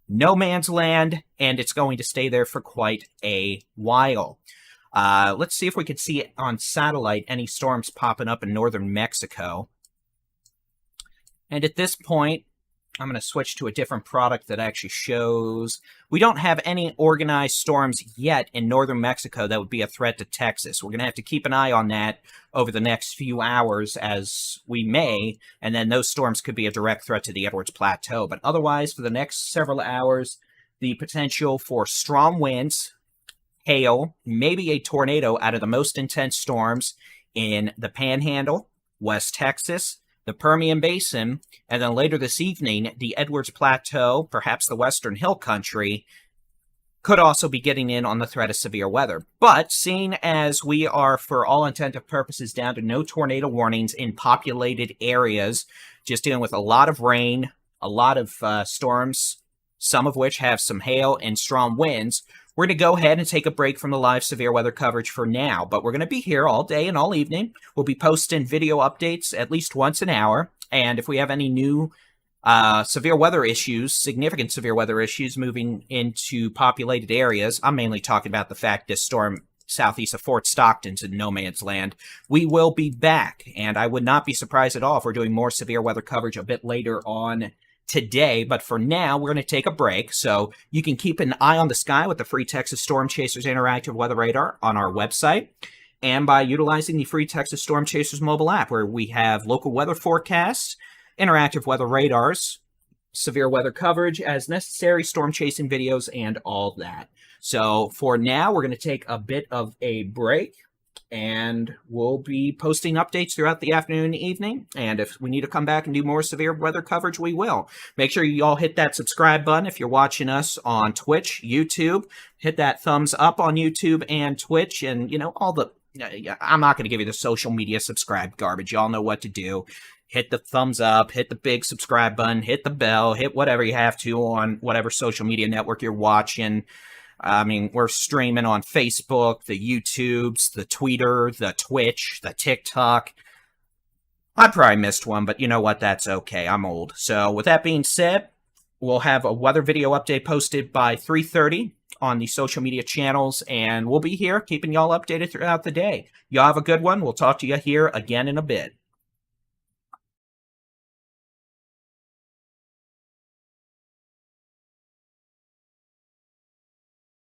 No man's land, and it's going to stay there for quite a while. Let's see if we can see on satellite any storms popping up in northern Mexico. And at this point, I'm going to switch to a different product that actually shows. We don't have any organized storms yet in northern Mexico that would be a threat to Texas. We're going to have to keep an eye on that over the next few hours as we may, and then those storms could be a direct threat to the Edwards Plateau. But otherwise, for the next several hours, the potential for strong winds, hail, maybe a tornado out of the most intense storms in the Panhandle, West Texas, the Permian Basin, and then later this evening, the Edwards Plateau, perhaps the Western Hill Country, could also be getting in on the threat of severe weather. But seeing as we are, for all intent and purposes, down to no tornado warnings in populated areas, just dealing with a lot of rain, a lot of storms, some of which have some hail and strong winds, we're going to go ahead and take a break from the live severe weather coverage for now, but we're going to be here all day and all evening. We'll be posting video updates at least once an hour, and if we have any new severe weather issues, significant severe weather issues moving into populated areas, I'm mainly talking about the fact this storm southeast of Fort Stockton's in no man's land, we will be back, and I would not be surprised at all if we're doing more severe weather coverage a bit later on today, but for now, we're going to take a break. So you can keep an eye on the sky with the free Texas Storm Chasers Interactive Weather Radar on our website, and by utilizing the free Texas Storm Chasers mobile app, where we have local weather forecasts, interactive weather radars, severe weather coverage as necessary, storm chasing videos, and all that. So for now, we're going to take a bit of a break, and we'll be posting updates throughout the afternoon and evening. And if we need to come back and do more severe weather coverage, we will. Make sure you all hit that subscribe button if you're watching us on Twitch, YouTube. Hit that thumbs up on YouTube and Twitch, and, you know, all the... I'm not going to give you the social media subscribe garbage. Y'all know what to do. Hit the thumbs up, hit the big subscribe button, hit the bell, hit whatever you have to on whatever social media network you're watching. I mean, we're streaming on Facebook, the YouTubes, the Twitter, the Twitch, the TikTok. I probably missed one, but you know what? That's okay. I'm old. So with that being said, we'll have a weather video update posted by 3:30 on the social media channels, and we'll be here keeping y'all updated throughout the day. Y'all have a good one. We'll talk to you here again in a bit.